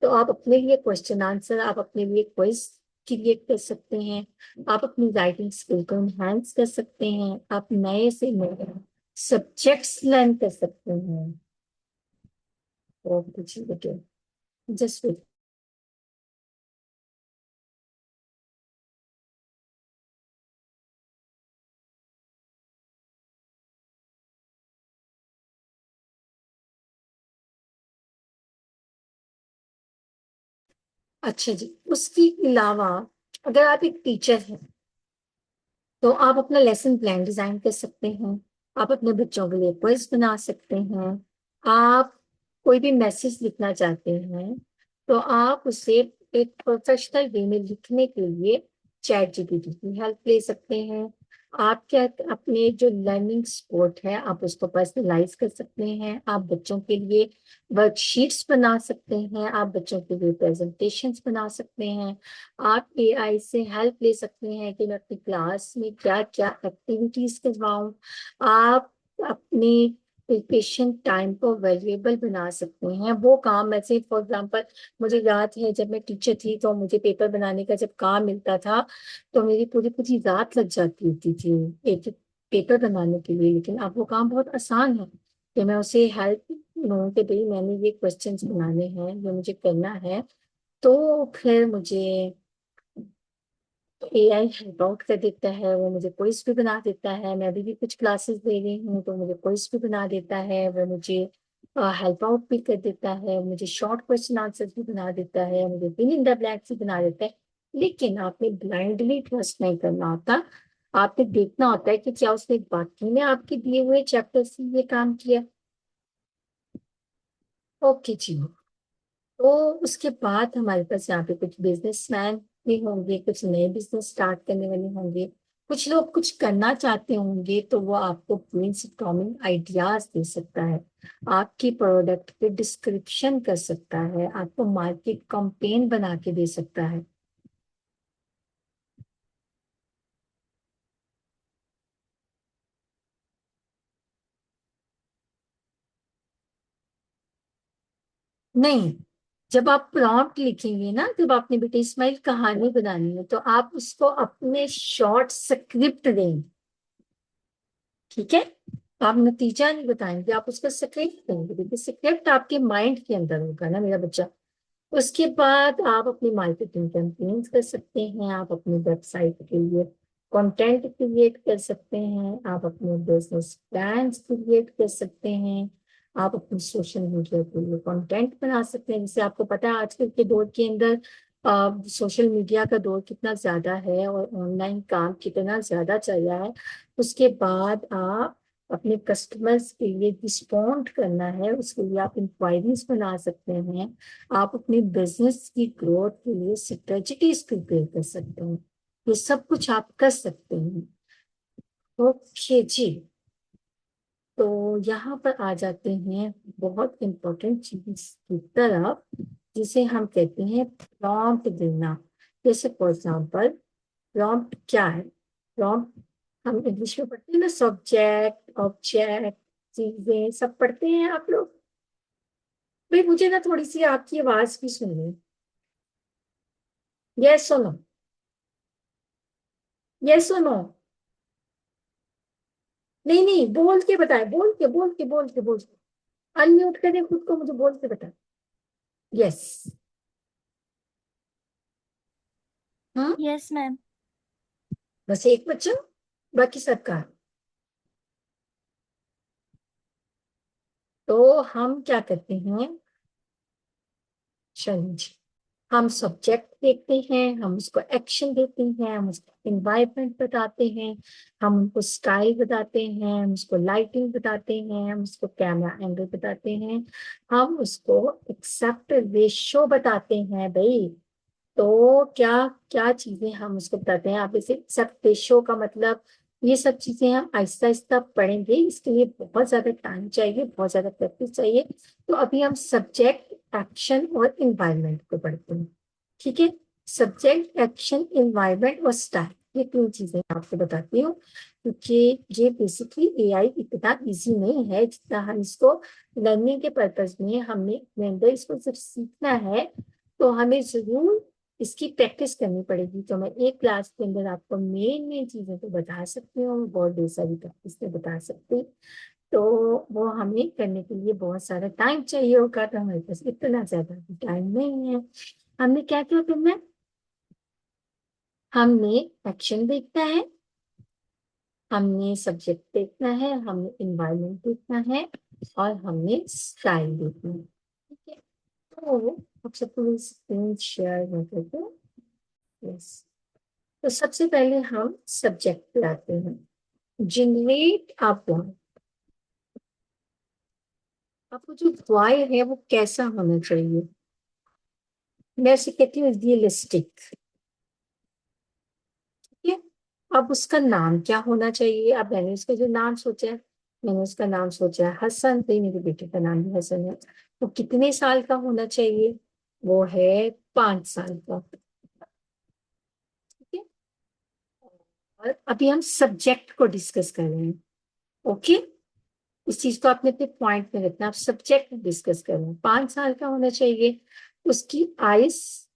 तो आप अपने लिए क्वेश्चन आंसर, आप अपने लिए क्विज क्रिएट कर सकते हैं। आप अपनी राइटिंग स्किल को एनहांस कर सकते हैं। आप नए से नए सब्जेक्ट्स लर्न कर सकते हैं। और कुछ जस्ट अच्छा जी, उसके अलावा अगर आप एक टीचर हैं तो आप अपना लेसन प्लान डिजाइन कर सकते हैं। आप अपने बच्चों के लिए क्विज बना सकते हैं। आप कोई भी मैसेज लिखना चाहते हैं तो आप उसे एक प्रोफेशनल वे में लिखने के लिए चैट जीपीटी की हेल्प ले सकते हैं। आप क्या अपने जो लर्निंग सपोर्ट है आप उसको पर्सनलाइज कर सकते हैं। आप बच्चों के लिए वर्कशीट्स बना सकते हैं। आप बच्चों के लिए प्रेजेंटेशंस बना सकते हैं। आप एआई से हेल्प ले सकते हैं कि मैं अपनी क्लास में क्या क्या एक्टिविटीज करवाऊं। आप अपने पेशेंट टाइम को वैल्यूएबल बना सकते हैं। वो काम, ऐसे फॉर एग्जांपल मुझे याद है जब मैं टीचर थी तो मुझे पेपर बनाने का जब काम मिलता था तो मेरी पूरी पूरी रात लग जाती होती थी एक पेपर बनाने के लिए। लेकिन अब वो काम बहुत आसान है कि मैं उसे हेल्प लूँ कि भाई मैंने ये क्वेश्चंस बनाने हैं, ये मुझे करना है। तो फिर मुझे एआई हेल्प आउट कर देता है, वो मुझे क्विज भी बना देता है। मैं अभी भी कुछ क्लासेस दे रही हूँ तो मुझे क्विज भी बना देता है। वो मुझे हेल्प आउट भी कर देता है, मुझे शॉर्ट क्वेश्चन आंसर भी बना देता है, मुझे फिल इन द ब्लैंक्स भी बना देता है। लेकिन आपने ब्लाइंडली ट्रस्ट नहीं करना होता, आपने देखना होता है कि क्या उसने बाकी में आपके दिए हुए चैप्टर से ये काम किया। ओके जी। तो उसके बाद हमारे पास यहाँ पे कुछ बिजनेसमैन भी होंगे, कुछ नए बिजनेस स्टार्ट करने वाले होंगे, कुछ लोग कुछ करना चाहते होंगे, तो वो आपको ब्रेनस्टॉर्मिंग आइडियाज दे सकता है, आपकी प्रोडक्ट पे डिस्क्रिप्शन कर सकता है, आपको मार्केट कैंपेन बना के दे सकता है। नहीं, जब आप प्रॉम्प्ट लिखेंगे ना, जब आपने बेटे इस्माइल कहानी बनानी है, तो आप उसको अपने शॉर्ट स्क्रिप्ट देंगे। ठीक है, आप नतीजा नहीं बताएंगे, आप उसका स्क्रिप्ट देंगे, क्योंकि स्क्रिप्ट आपके माइंड के अंदर होगा ना मेरा बच्चा। उसके बाद आप अपनी मार्केटिंग कैंपेन्स कर सकते हैं, आप अपनी वेबसाइट के लिए कंटेंट क्रिएट कर सकते हैं, आप अपने बिजनेस प्लान्स क्रिएट कर सकते हैं, आप अपनी सोशल मीडिया के लिए कंटेंट बना सकते हैं। जैसे आपको पता है आजकल के दौर के अंदर सोशल मीडिया का दौर कितना ज्यादा है और ऑनलाइन काम कितना ज्यादा चल रहा है। उसके बाद आप अपने कस्टमर्स के लिए रिस्पॉन्ड करना है, उसके लिए आप इंक्वायरीज बना सकते हैं, आप अपने बिजनेस की ग्रोथ के लिए स्ट्रेटजीज प्रिपेयर कर सकते हैं। ये सब कुछ आप कर सकते हैं। ओके जी। तो यहाँ पर आ जाते हैं बहुत इंपॉर्टेंट चीज की तरफ, जिसे हम कहते हैं प्रॉम्प्ट देना। जैसे फॉर एग्जाम्पल, प्रॉम्प्ट क्या है? प्रॉम्प्ट हम इंग्लिश में पढ़ते हैं ना, सब्जेक्ट ऑब्जेक्ट चीजें सब पढ़ते हैं आप लोग। भाई मुझे ना थोड़ी सी आपकी आवाज भी सुननी। यस सुनो, यस सुनो। नहीं नहीं, बोल के बताए, बोल के अनम्यूट करें खुद को, मुझे बोल के बताए। यस। हाँ, यस मैम। बस एक बच्चा, बाकी सबका। तो हम क्या करते हैं, चलिए जी, हम सब्जेक्ट देखते हैं, हम उसको एक्शन देते हैं, हम उसको इन्वायरमेंट बताते हैं, हम उनको स्टाइल बताते हैं, हम उसको लाइटिंग बताते हैं, हम उसको कैमरा एंगल बताते हैं, हम उसको एक्सेप्ट रेशो बताते हैं भाई। तो क्या क्या चीजें हम उसको बताते हैं, आप इसे एक्सेप्ट रेशो का मतलब, ये सब चीजें हम आहिस्ता आहिस्ता पढ़ेंगे, इसके लिए बहुत ज्यादा टाइम चाहिए, बहुत ज्यादा प्रैक्टिस चाहिए। तो अभी हम सब्जेक्ट, एक्शन और इन्वायरमेंट को पढ़ते हैं। ठीक है, सब्जेक्ट, एक्शन, इन्वायरमेंट और स्टाइल, ये तीन चीजें मैं आपको बताती हूँ, क्योंकि ये बेसिकली एआई इतना इजी नहीं है जितना हम इसको लर्निंग के पर्पज में हमने अपने अंदर इसको सिर्फ सीखना है। तो हमें जरूर इसकी प्रैक्टिस करनी पड़ेगी। तो मैं एक क्लास के अंदर आपको मेन मेन चीजें तो बता सकती हूँ, बहुत ढेर सारी प्रैक्टिस में बता सकती हूँ। तो वो हमें करने के लिए बहुत सारा टाइम चाहिए होगा, तो हमारे पास इतना ज्यादा टाइम नहीं है। हमने क्या क्या करना है, हमने एक्शन देखना है, हमने सब्जेक्ट देखना है, हमने इन्वायरमेंट देखना है, और हमने स्टाइल देखना है। ठीक है, तो अब सबको स्क्रीन शेयर हो गया तो यस। तो सबसे पहले हम सब्जेक्ट पे आते हैं, जनरेट अ पॉइंट। आपको जो वाई है वो कैसा होना चाहिए, मैं उसे कहती हूँ रियलिस्टिक। ठीक है, अब उसका नाम क्या होना चाहिए, अब मैंने उसका जो नाम सोचा है, मैंने उसका नाम सोचा है हसन, तो मेरे बेटे का नाम भी हसन है। वो कितने साल का होना चाहिए, वो है 5 साल का। ठीक है, और अभी हम सब्जेक्ट को डिस्कस कर रहे हैं। ओके, इस चीज को आपने अपने पॉइंट में रखना, आप सब्जेक्ट डिस्कस कर रहे हैं, 5 साल का होना चाहिए। उसकी आइस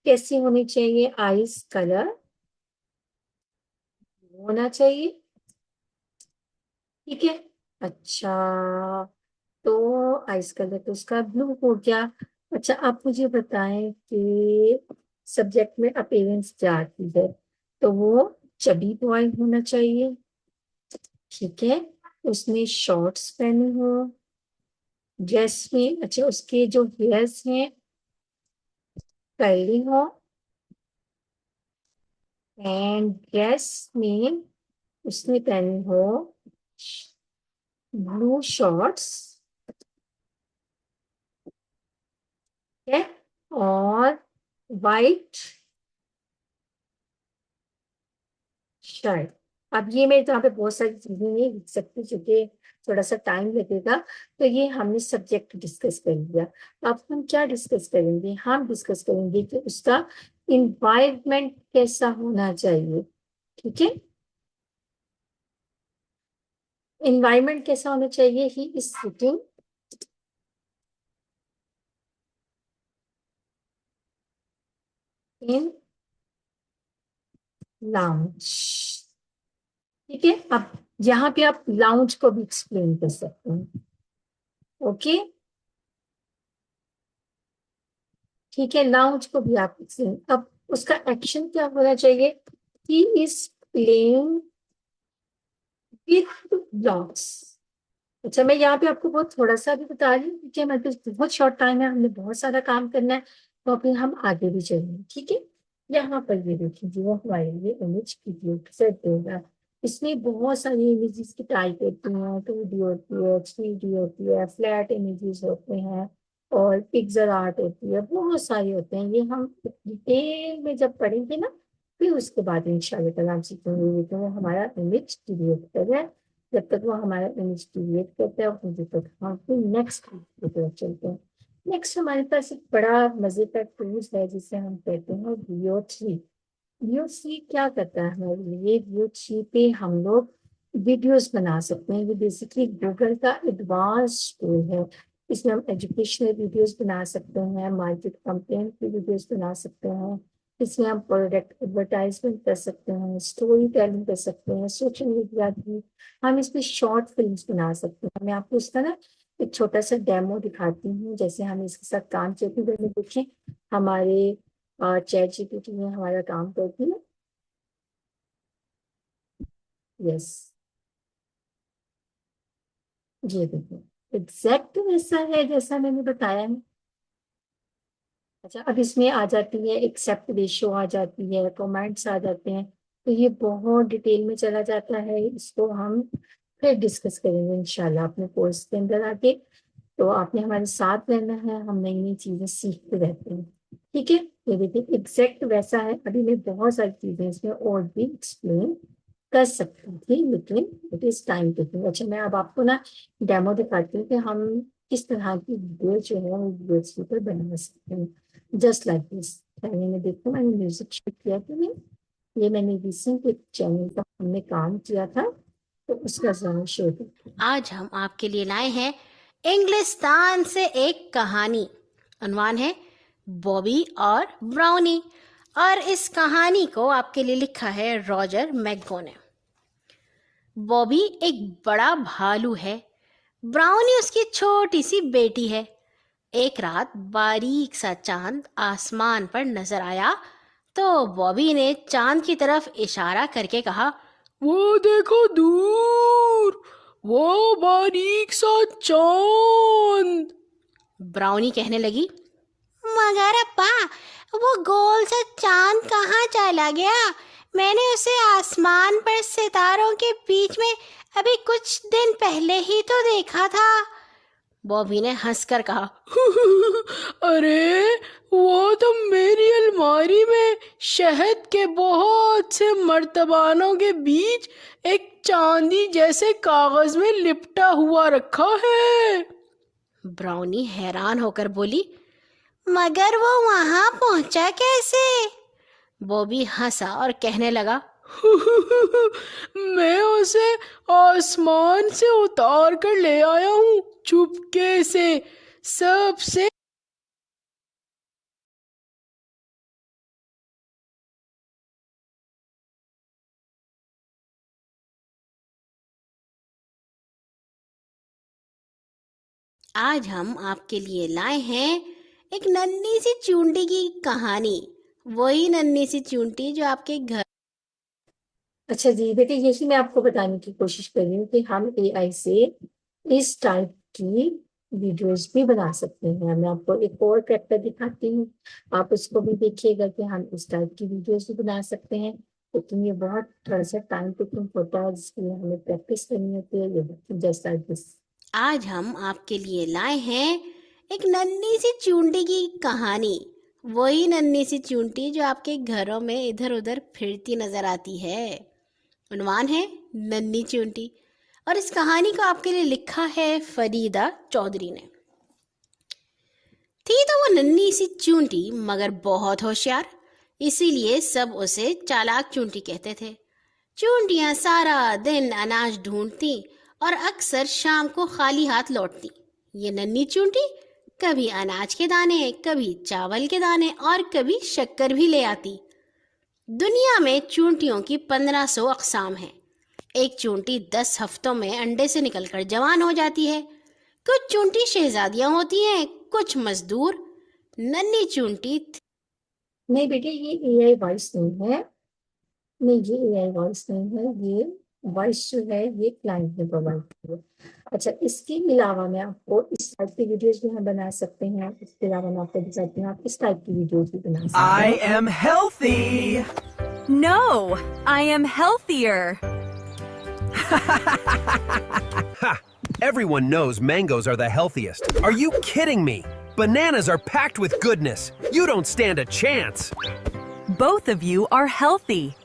कैसी होनी चाहिए, आइस कलर होना चाहिए। ठीक है, अच्छा, तो आइस कलर तो उसका ब्लू हो गया। अच्छा, आप मुझे बताएं कि सब्जेक्ट में अपीयरेंस क्या आती है, तो वो चबी बॉय होना चाहिए। ठीक है, उसने शॉर्ट्स पहने हो, ड्रेस में, अच्छा उसके जो हेयर्स हैं कर्ली हो, एंड ड्रेस में उसने पहनी हो ब्लू शॉर्ट्स, है, और वाइट शर्ट। अब ये मैं यहाँ पे बहुत सारी चीजें नहीं लिख सकती क्योंकि थोड़ा सा टाइम लगेगा। तो ये हमने सब्जेक्ट डिस्कस कर लिया। अब हम क्या डिस्कस करेंगे, हम डिस्कस करेंगे कि उसका इन्वायरमेंट कैसा होना चाहिए। ठीक है, इन्वायरमेंट कैसा होना चाहिए, he is sitting in lounge. ठीक है, अब यहाँ पे आप लाउंज को भी एक्सप्लेन कर सकते हैं। ओके, ठीक है, लाउंज को भी आप explain। अब उसका एक्शन क्या होना चाहिए, he is playing with blocks. अच्छा, मैं यहाँ पे आपको बहुत थोड़ा सा भी बता रही हूँ क्योंकि हमारे पास बहुत शॉर्ट टाइम है, हमने बहुत सारा काम करना है, तो फिर हम आगे भी चलेंगे। ठीक है, यहाँ पर ये देखिए वो हमारे लिए इमेज क्रिएट कर देगा। इसमें बहुत सारी इमेजेस की टाइप होती हैं, 2D होती है, 3D होती है, फ्लैट इमेजेस होते हैं, और पिक्सल आर्ट होती है, बहुत सारे होते हैं। ये हम डिटेल में जब पढ़ेंगे ना, फिर उसके बाद इंशाल्लाह ताला हम सीखेंगे कि वो हमारा इमेज क्रिएट कर रहा है। जब तक वो हमारा इमेज क्रिएट करता है उतनी देर तक हम फिर नेक्स्ट की तरफ चलते हैं। नेक्स्ट हमारे पास एक बड़ा मजे का टूल्स है जिसे हम कहते हैं VO3। VO3 क्या करता है हमारे लिए, VO3 पे हम लोग वीडियोस बना सकते हैं। ये बेसिकली गूगल का एडवांस टूल है। इसमें हम एजुकेशनल वीडियोस बना सकते हैं, मार्केट कंपेन की वीडियोस बना सकते हैं, इसमें हम प्रोडक्ट एडवर्टाइजमेंट कर सकते हैं, स्टोरी टेलिंग कर सकते हैं, सोशल मीडिया की, हम इसमें शॉर्ट फिल्म्स बना सकते हैं। मैं आपको इसका ना एक छोटा सा डेमो दिखाती हूँ, जैसे हम इसके साथ काम करते हैं। देखें, हमारे चैट जीपीटी में हमारा काम करती है। यस, ये देखो, एग्जैक्ट वैसा है जैसा मैंने बताया है। अच्छा, अब इसमें आ जाती है एक्सेप्ट रेशियो, आ जाती है कमेंट्स, आ जाते हैं। तो ये बहुत डिटेल में चला जाता है, इसको हम फिर डिस्कस करेंगे इंशाल्लाह अपने कोर्स के अंदर आके। तो आपने हमारे साथ रहना है, हम नई नई चीजें सीखते रहते हैं। ठीक है, ये देखिए एग्जैक्ट वैसा है। अभी मैं बहुत सारी चीजें इसमें और भी एक्सप्लेन कर सकती थी, लेकिन इट इज टाइम टेकिंग। अच्छा, मैं अब आपको ना डेमो दिखाती हूँ कि हम किस तरह की वीडियो जो है वो यूएसबी पर बना सकते हैं, जस्ट लाइक दिस। पहले मैं देखो, मैंने म्यूजिक शुरू किया था। मैं ये मैंने रिसेंट एक चैनल का हमने काम किया था, तो उसका जरा शो। आज हम आपके लिए लाए हैं इंग्लिस्तान से एक कहानी। उन्वान है बॉबी और ब्राउनी, और इस कहानी को आपके लिए लिखा है रॉजर मैकगो ने। बॉबी एक बड़ा भालू है, ब्राउनी उसकी छोटी सी बेटी है। एक रात बारीक सा चांद आसमान पर नजर आया, तो बॉबी ने चांद की तरफ इशारा करके कहा, वो देखो दूर, वो बारीक सा चांद। ब्राउनी कहने लगी, मगर अप्पा, वो गोल सा चांद कहाँ चला गया? मैंने उसे आसमान पर सितारों के बीच में अभी कुछ दिन पहले ही तो देखा था। बॉबी ने हंसकर कहा, अरे वो तो मेरी अलमारी में शहद के बहुत से मर्तबानों के बीच एक चांदी जैसे कागज में लिपटा हुआ रखा है। ब्राउनी हैरान होकर बोली, मगर वो वहां पहुंचा कैसे? बॉबी हंसा और कहने लगा, मैं उसे आसमान से उतार कर ले आया हूँ चुपके से, सबसे। आज हम आपके लिए लाए हैं एक नन्ही सी चूंटी की कहानी। वही नन्ही सी चूंटी जो आपके घर। अच्छा जी बेटे, यही मैं आपको बताने की कोशिश कर रही हूँ कि हम एआई से इस टाइप की वीडियोस भी बना सकते हैं। मैं आपको एक और कैरेक्टर दिखाती हूँ, आप उसको भी देखिएगा कि हम इस टाइप की वीडियोस भी बना सकते हैं। लेकिन ये बहुत थोड़ा सा टाइम टेकिंग होता है, जिसके लिए हमें प्रैक्टिस करनी होती है। ये जैसा दिस। आज हम आपके लिए लाए हैं एक नन्ही सी चूंटी की कहानी। वही नन्ही सी चूंटी जो आपके घरों में इधर उधर फिरती नजर आती है। उन्वान है नन्ही चूंटी। और इस कहानी को आपके लिए लिखा है फरीदा चौधरी ने। थी तो वो नन्ही सी चूंटी मगर बहुत होशियार, इसीलिए सब उसे चालाक चूंटी कहते थे। चूंटियां सारा दिन अनाज ढूंढती और अक्सर शाम को खाली हाथ लौटती। ये नन्ही चूंटी कभी अनाज के दाने, कभी चावल के दाने और कभी शक्कर भी ले आती। दुनिया में चूंटियों की 1500 अक़साम हैं। एक चूंटी 10 हफ्तों में अंडे से निकलकर जवान हो जाती है। कुछ चूंटी शहजादियां होती हैं, कुछ मजदूर। नन्ही चूंटी नहीं बेटे, ये एआई वॉइस नहीं है। नहीं, ये एआई वॉइस नहीं है। ये वॉइस जो है ये क्लाइंट ने प्रोवाइड की है। अच्छा, इसके अलावा मैं आपको इस टाइप की वीडियोस भी हम बना सकते हैं। इसके अलावा मैं आपको बताती हूँ, आप इस टाइप की वीडियोस भी बना सकते I हैं। am healthy. No, I am healthier. Ha! Everyone knows mangoes are the healthiest. Are you kidding me? Bananas are packed with goodness. You don't stand a chance. Both of you are healthy.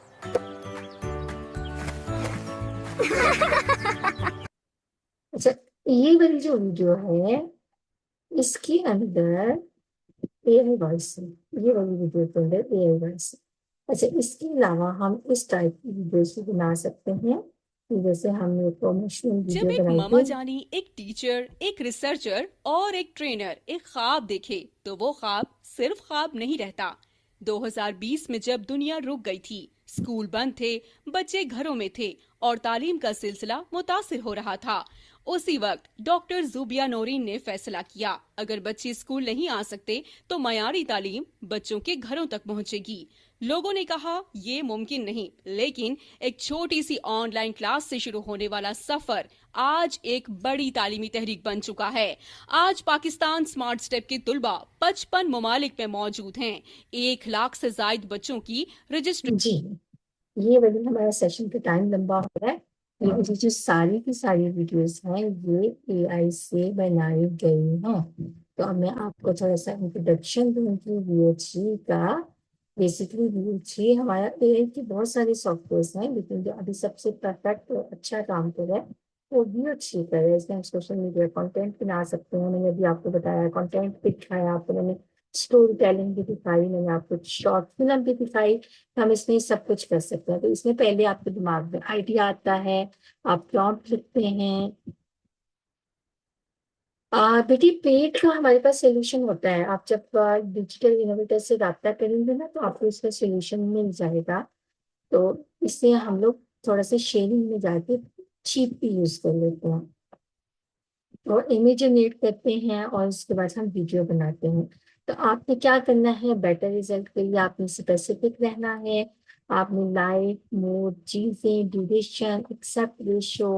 अच्छा, ये वाली जो video है इसके अंदर AI voice है। ये वाली वीडियो के अंदर एआई वॉइस है। अच्छा, इसके अलावा हम इस टाइप की वीडियोस भी बना सकते हैं। जैसे हमने प्रमोशनल जब वीडियो एक बनाई मामा थी। जानी, एक टीचर, एक रिसर्चर और एक ट्रेनर एक ख्वाब देखे तो वो ख्वाब सिर्फ ख्वाब नहीं रहता। 2020 में जब दुनिया रुक गई थी, स्कूल बंद थे, बच्चे घरों में थे और तालीम का सिलसिला मुतासिर हो रहा था, उसी वक्त डॉक्टर जुबिया नौरीन ने फैसला किया, अगर बच्चे स्कूल नहीं आ सकते तो मयारी तालीम बच्चों के घरों तक पहुंचेगी। लोगों ने कहा ये मुमकिन नहीं, लेकिन एक छोटी सी ऑनलाइन क्लास से शुरू होने वाला सफर आज एक बड़ी तालीमी तहरीक बन चुका है। आज पाकिस्तान स्मार्ट स्टेप के तुलबा 55 ममालिक में मौजूद हैं। 1 लाख से ज्यादा बच्चों की रजिस्ट्रेशन। जी, ये वाली हमारा सेशन का टाइम लंबा हो रहा है। ये जो सारी की सारी वीडियोस हैं ये एआई से बनाई गई हैं। तो अब मैं आपको थोड़ा सा इंट्रोडक्शन दूंगी VH3 का। बेसिकली VH3 हमारा एआई के बहुत सारे सॉफ्टवेयर हैं, लेकिन जो अभी सबसे परफेक्ट और अच्छा काम कर रहा है वो VH3 कर रहा है। इसमें हम सोशल मीडिया कंटेंट बना सकते हैं। मैंने अभी आपको बताया, कंटेंट भी दिखाया आपको, मैंने स्टोरी टेलिंग भी दिखाई, मैंने आपको शॉर्ट फिल्म भी दिखाई। हम इसमें सब कुछ कर सकते हैं। तो इसमें पहले आपके दिमाग में आइडिया आता है, आप प्रॉम्प्ट लिखते हैं। बेटी, पेड का हमारे पास सोल्यूशन होता है। आप जब डिजिटल इनोवेटर से राब्ता करेंगे ना, तो आपको इसका सोल्यूशन मिल जाएगा। तो इससे हम लोग थोड़ा सा शेयरिंग में जाके चीप भी यूज कर लेते हैं और इमेज जनरेट करते हैं और उसके बाद हम वीडियो बनाते हैं। तो आपने क्या करना है, बेटर रिजल्ट के लिए आपने स्पेसिफिक रहना है। आपने लाइट, मोड, चीजें, ड्यूरेशन, एक्सेप्ट रेशो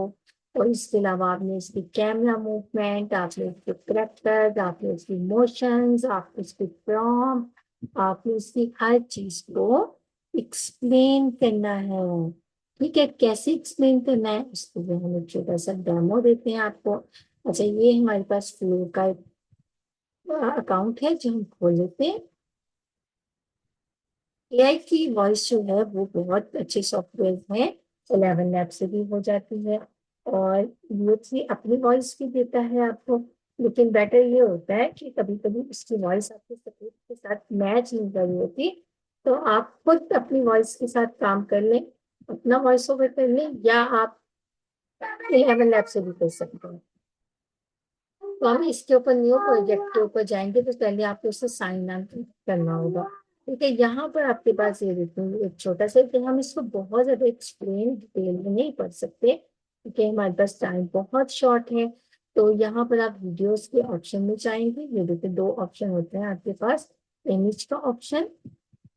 और इसके अलावा आपने इसकी कैमरा मूवमेंट, आपने इसके करेक्टर्स, आपने इसकी इमोशंस, आपने इसकी प्रॉम्प्ट, आपने इसकी हर चीज को एक्सप्लेन करना है। ठीक है, कैसे एक्सप्लेन करना है उसके लिए हम एक छोटा सा डेमो देते हैं आपको। अच्छा, ये हमारे पास फ्लो का अकाउंट है जो हम खोल लेते हैं। एआई की वॉइस जो है वो बहुत अच्छे सॉफ्टवेयर है, 11 लैब से भी हो जाती है और ये अपनी वॉइस भी देता है आपको। लेकिन बेटर ये होता है कि कभी कभी उसकी वॉइस आपके सपोर्ट के साथ मैच नहीं कर रही होती, तो आप खुद अपनी वॉइस के साथ काम कर लें, अपना वॉइस ओवर कर लें, या आप 11 लैब से भी कर सकते हैं। तो हम इसके ऊपर न्यू प्रोजेक्ट के ऊपर जाएंगे, तो पहले आपको उसे साइन इन करना होगा। ठीक है, यहाँ पर आपके पास ये देखिए एक छोटा सा, कि हम इसको बहुत ज्यादा एक्सप्लेन डिटेल में नहीं पढ़ सकते क्योंकि हमारे पास टाइम बहुत शॉर्ट है। तो यहाँ पर आप वीडियोस के ऑप्शन में जाएंगे। ये देखिए 2 ऑप्शन होते हैं आपके पास, इमेज का ऑप्शन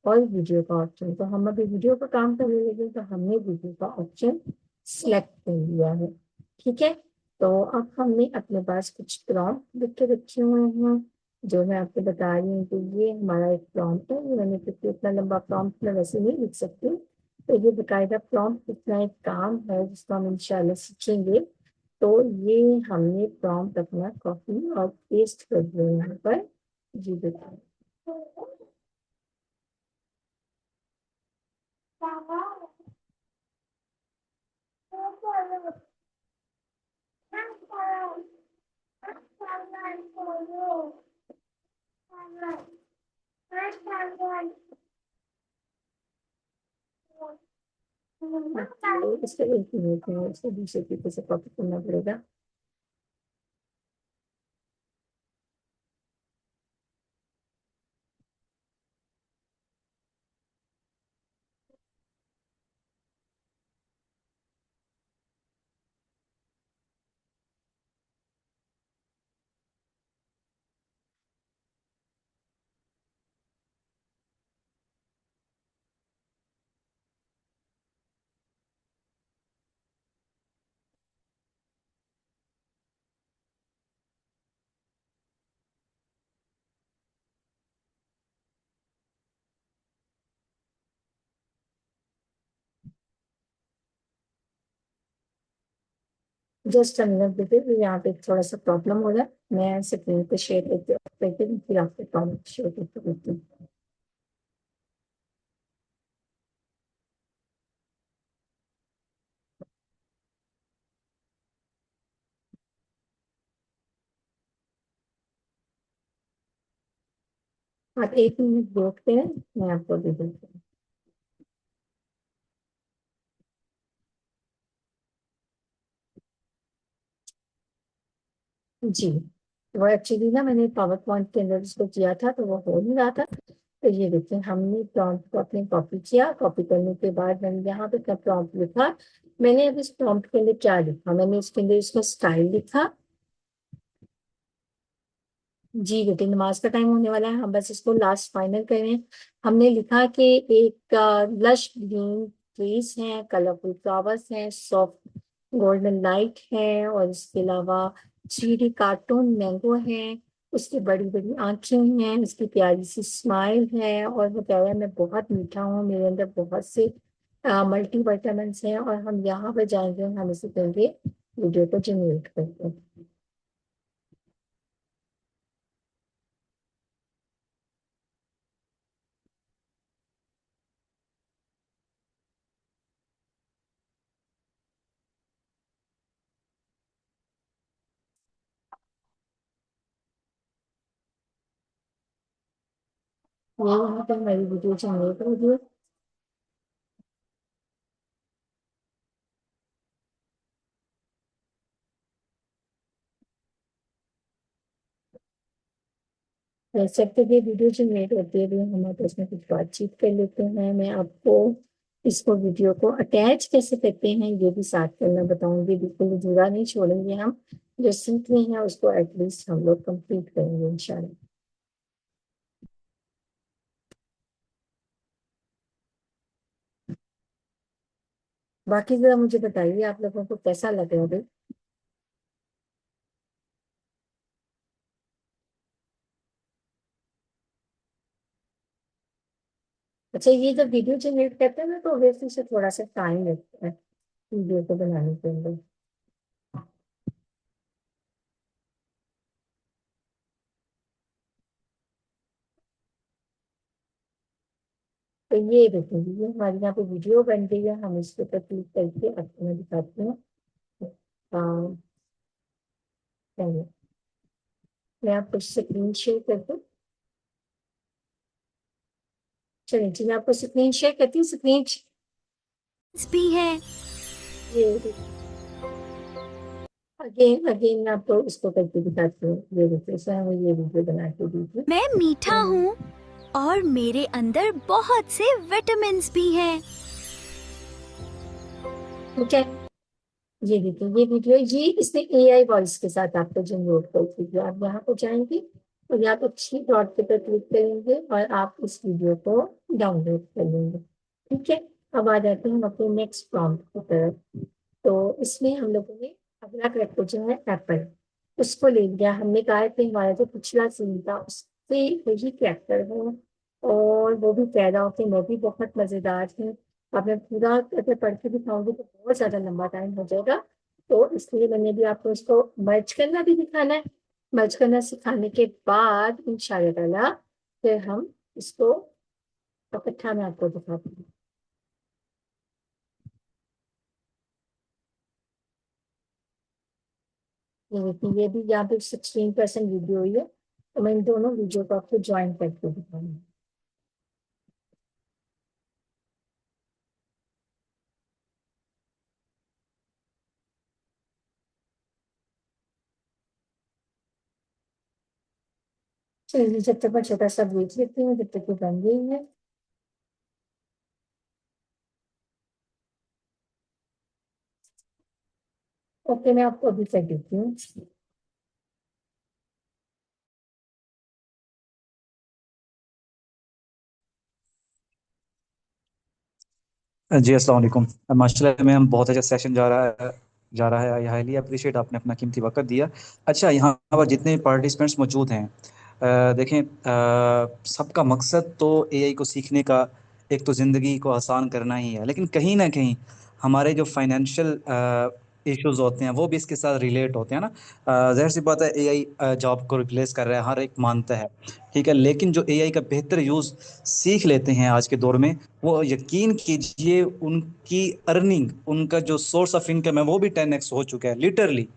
और वीडियो का ऑप्शन। तो हम अभी वीडियो का काम करने लगे, तो हमने वीडियो का ऑप्शन सिलेक्ट कर लिया है। ठीक है, तो अब हमने अपने पास कुछ प्रॉम्प्ट लिख के रखे हुए हैं जो मैं आपको बता रही हूँ कि ये हमारा एक प्रॉम्प्ट है। मैंने क्योंकि इतना लंबा प्रॉम्प्ट मैं वैसे नहीं लिख सकती, तो ये बकायदा प्रॉम्प्ट इतना एक काम है जिसको हम इंशाल्लाह सीखेंगे। तो ये हमने प्रॉम्प्ट अपना कॉपी और पेस्ट कर दिया यहाँ पर। जी देखिए, तो इसका एक मिनट में इसको दूसरे तरीके से कॉपी करना पड़ेगा। जस्ट मिनट देखिए, यहाँ पे थोड़ा सा प्रॉब्लम हो रहा है। मैं स्क्रीन पे शेयर करके फिर आपको प्रॉब्लम शेयर करके देती हूँ। आप एक मिनट देखते हैं, मैं आपको दे देती हूँ। जी, वो एक्चुअली ना मैंने पावर पॉइंट के अंदर इसको किया था तो वो हो नहीं रहा था। तो ये देखिए, हमने प्रॉम्प्ट को अपने कॉपी किया। कॉपी करने के बाद मैंने यहाँ पे अपना प्रॉम्प्ट लिखा। मैंने अब इस प्रॉम्प्ट के अंदर क्या लिखा, मैंने इसके अंदर इसका स्टाइल लिखा। जी बेटे, नमाज का टाइम होने वाला है, हम बस इसको लास्ट फाइनल करें। हमने लिखा कि एक लश ग्रीन ट्रीज हैं, कलरफुल फ्लावर्स हैं, सॉफ्ट गोल्डन लाइट है, और इसके अलावा 3D कार्टून मैंगो है, उसकी बड़ी बड़ी आंखें हैं, उसकी प्यारी सी स्माइल है, और वो कह रहा है मैं बहुत मीठा हूँ, मेरे अंदर बहुत से मल्टी विटामिन हैं। और हम यहाँ पे जाएंगे, हम इसे कहेंगे वीडियो को जनरेट करते हैं। ये यहाँ पे हमारी वीडियो जनरेट हो गई। जब तक ये वीडियो जनरेट होती है भी हम आपस में कुछ बातचीत कर लेते हैं। मैं आपको इसको वीडियो को अटैच कैसे करते हैं ये भी साथ करना बताऊंगी। बिल्कुल अधूरा नहीं छोड़ेंगे हम, जो सीख रहे हैं उसको एटलीस्ट हम लोग कंप्लीट करेंगे इंशाल्लाह। बाकी जरा मुझे बताइए आप लोगों को कैसा लग रहा है। अच्छा, ये जब वीडियो जनरेट करते हैं ना तो ऑब्वियसली से थोड़ा सा टाइम लगता है वीडियो को बनाने के लिए। तो ये देखेंगे, ये हमारे यहाँ पे वीडियो बन गई है। हम इसके ऊपर क्लिक करके आपको मैं दिखाती हूँ। चलिए, मैं आपको स्क्रीन शेयर कर दूँ। चलिए जी, मैं आपको स्क्रीन शेयर करती हूँ। स्क्रीन भी है। ये अगेन अगेन मैं आपको इसको करके दिखाती हूँ। ये देखिए, सर हमें ये वीडियो बना के दीजिए। मैं मीठा हूँ और मेरे अंदर बहुत से विटामिन भी हैं। ठीक है, ये देखिए, ये वीडियो ये इसने AI वॉइस के साथ आपको जनरेट कर दी। आप यहाँ पे जाएंगे और यहाँ पे 3 डॉट पे क्लिक करेंगे और आप इस वीडियो को डाउनलोड कर लेंगे। ठीक है, अब आ जाते हैं हम अपने नेक्स्ट प्रॉम्प्ट की तरफ। तो इसमें हम लोगों ने अगला करेक्टर जो है एप्पल, उसको ले लिया हमने। कहा कि हमारा जो पिछला सीन था उससे वही करेक्टर है, और वो भी पैदा होते हैं, वो भी बहुत मजेदार है। अब मैं पूरा अगर पढ़ के दिखाऊंगी तो बहुत ज्यादा लंबा टाइम हो जाएगा, तो इसलिए मैंने भी आपको इसको मर्ज करना भी दिखाना है। मर्ज करना सिखाने के बाद इंशाल्लाह फिर हम इसको इकट्ठा में आपको दिखाते हैं। ये देखिए, ये भी यहाँ पे 16% वीडियो हुई है, तो मैं इन दोनों वीडियो को आपको ज्वाइन करके दिखाऊंगी। चलिए, जब तक मैं छोटा सा देख लेती हूँ, जब तक ये बन गई है। ओके, मैं आपको अभी कर देती हूँ। जी अस्सलाम वालेकुम। माशाल्लाह में हम बहुत अच्छा सेशन जा रहा है। आई हाईली अप्रिशिएट आपने अपना कीमती वक्त दिया। अच्छा, यहाँ पर जितने पार्टिसिपेंट्स मौजूद हैं, देखें, सबका मकसद तो एआई को सीखने का एक तो ज़िंदगी को आसान करना ही है, लेकिन कहीं ना कहीं हमारे जो फाइनेंशियल इश्यूज होते हैं वो भी इसके साथ रिलेट होते हैं ना। ज़ाहिर सी बात है, एआई जॉब को रिप्लेस कर रहा है, हर एक मानता है, ठीक है। लेकिन जो एआई का बेहतर यूज़ सीख लेते हैं आज के दौर में, वो यकीन कीजिए उनकी अर्निंग, उनका जो सोर्स ऑफ इनकम है वो भी 10x हो चुका है, लिटरली,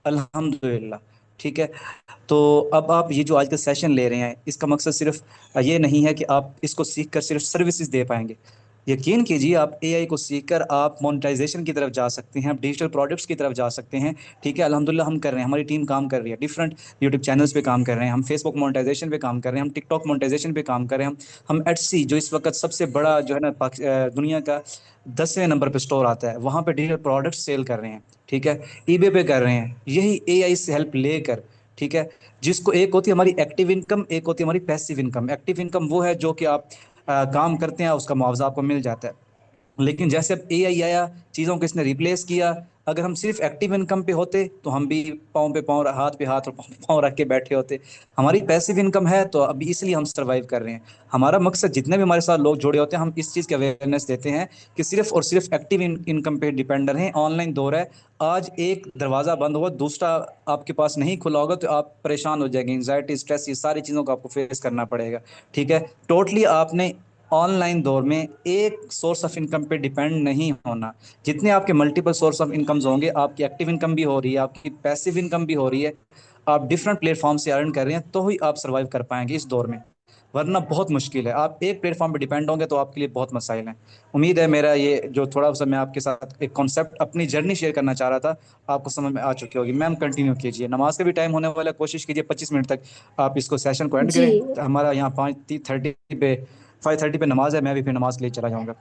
अल्हम्दुलिल्लाह, ठीक है। तो अब आप ये जो आज का सेशन ले रहे हैं, इसका मकसद सिर्फ ये नहीं है कि आप इसको सीख कर सिर्फ सर्विसेज दे पाएंगे। यकीन कीजिए, आप एआई को सीखकर आप मोनेटाइजेशन की तरफ जा सकते हैं, आप डिजिटल प्रोडक्ट्स की तरफ जा सकते हैं, ठीक है। अल्हम्दुलिल्लाह हम कर रहे हैं, हमारी टीम काम कर रही है, डिफरेंट यूट्यूब चैनल्स पे काम कर रहे हैं, हम फेसबुक मोनेटाइजेशन पे काम कर रहे हैं, हम टिकटॉक मोनेटाइजेशन पे काम कर रहे हैं, हम एटसी, जो इस वक्त सबसे बड़ा जो है ना दुनिया का 10वें नंबर पे स्टोर आता है, वहाँ पे डिजिटल प्रोडक्ट्स सेल कर रहे हैं, ठीक है। ईबे पे कर रहे हैं, यही एआई से हेल्प लेकर, ठीक है। जिसको एक होती है हमारी एक्टिव इनकम, एक होती है हमारी पैसिव इनकम। एक्टिव इनकम वो है जो कि आप काम करते हैं, उसका मुआवजा आपको मिल जाता है। लेकिन जैसे अब एआई आया, चीज़ों को इसने रिप्लेस किया। अगर हम सिर्फ एक्टिव इनकम पे होते तो हम भी पाँव पे पाँव, हाथ पे हाथ और पाँव रख के बैठे होते। हमारी पैसिव इनकम है तो अभी इसलिए हम सरवाइव कर रहे हैं। हमारा मकसद, जितने भी हमारे साथ लोग जुड़े होते हैं, हम इस चीज़ की अवेयरनेस देते हैं कि सिर्फ और सिर्फ एक्टिव इनकम पे डिपेंड रहें। ऑनलाइन दौर है, आज एक दरवाज़ा बंद हुआ, दूसरा आपके पास नहीं खुला होगा तो आप परेशान हो जाएंगे। एंजाइटी, स्ट्रेस, ये सारी चीज़ों को आपको फेस करना पड़ेगा, ठीक है। टोटली आपने ऑनलाइन दौर में एक सोर्स ऑफ इनकम पे डिपेंड नहीं होना। जितने आपके मल्टीपल सोर्स ऑफ इनकम्स होंगे, आपकी एक्टिव इनकम भी हो रही है, आपकी पैसिव इनकम भी हो रही है, आप डिफरेंट प्लेटफॉर्म से अर्न कर रहे हैं, तो ही आप सर्वाइव कर पाएंगे इस दौर में। वरना बहुत मुश्किल है, आप एक प्लेटफॉर्म पे डिपेंड होंगे तो आपके लिए बहुत मसाइल हैं। उम्मीद है मेरा ये जो थोड़ा सा मैं आपके साथ एक कॉन्सेप्ट, अपनी जर्नी शेयर करना चाह रहा था, आपको समझ में आ चुकी होगी। मैम कंटिन्यू कीजिए, नमाज का भी टाइम होने वाला है, कोशिश कीजिए 25 मिनट तक आप इसको सेशन को एंड जी करें। हमारा यहाँ 5:30 पे 5:30 पे नमाज है, मैं भी फिर नमाज के लिए चला जाऊंगा।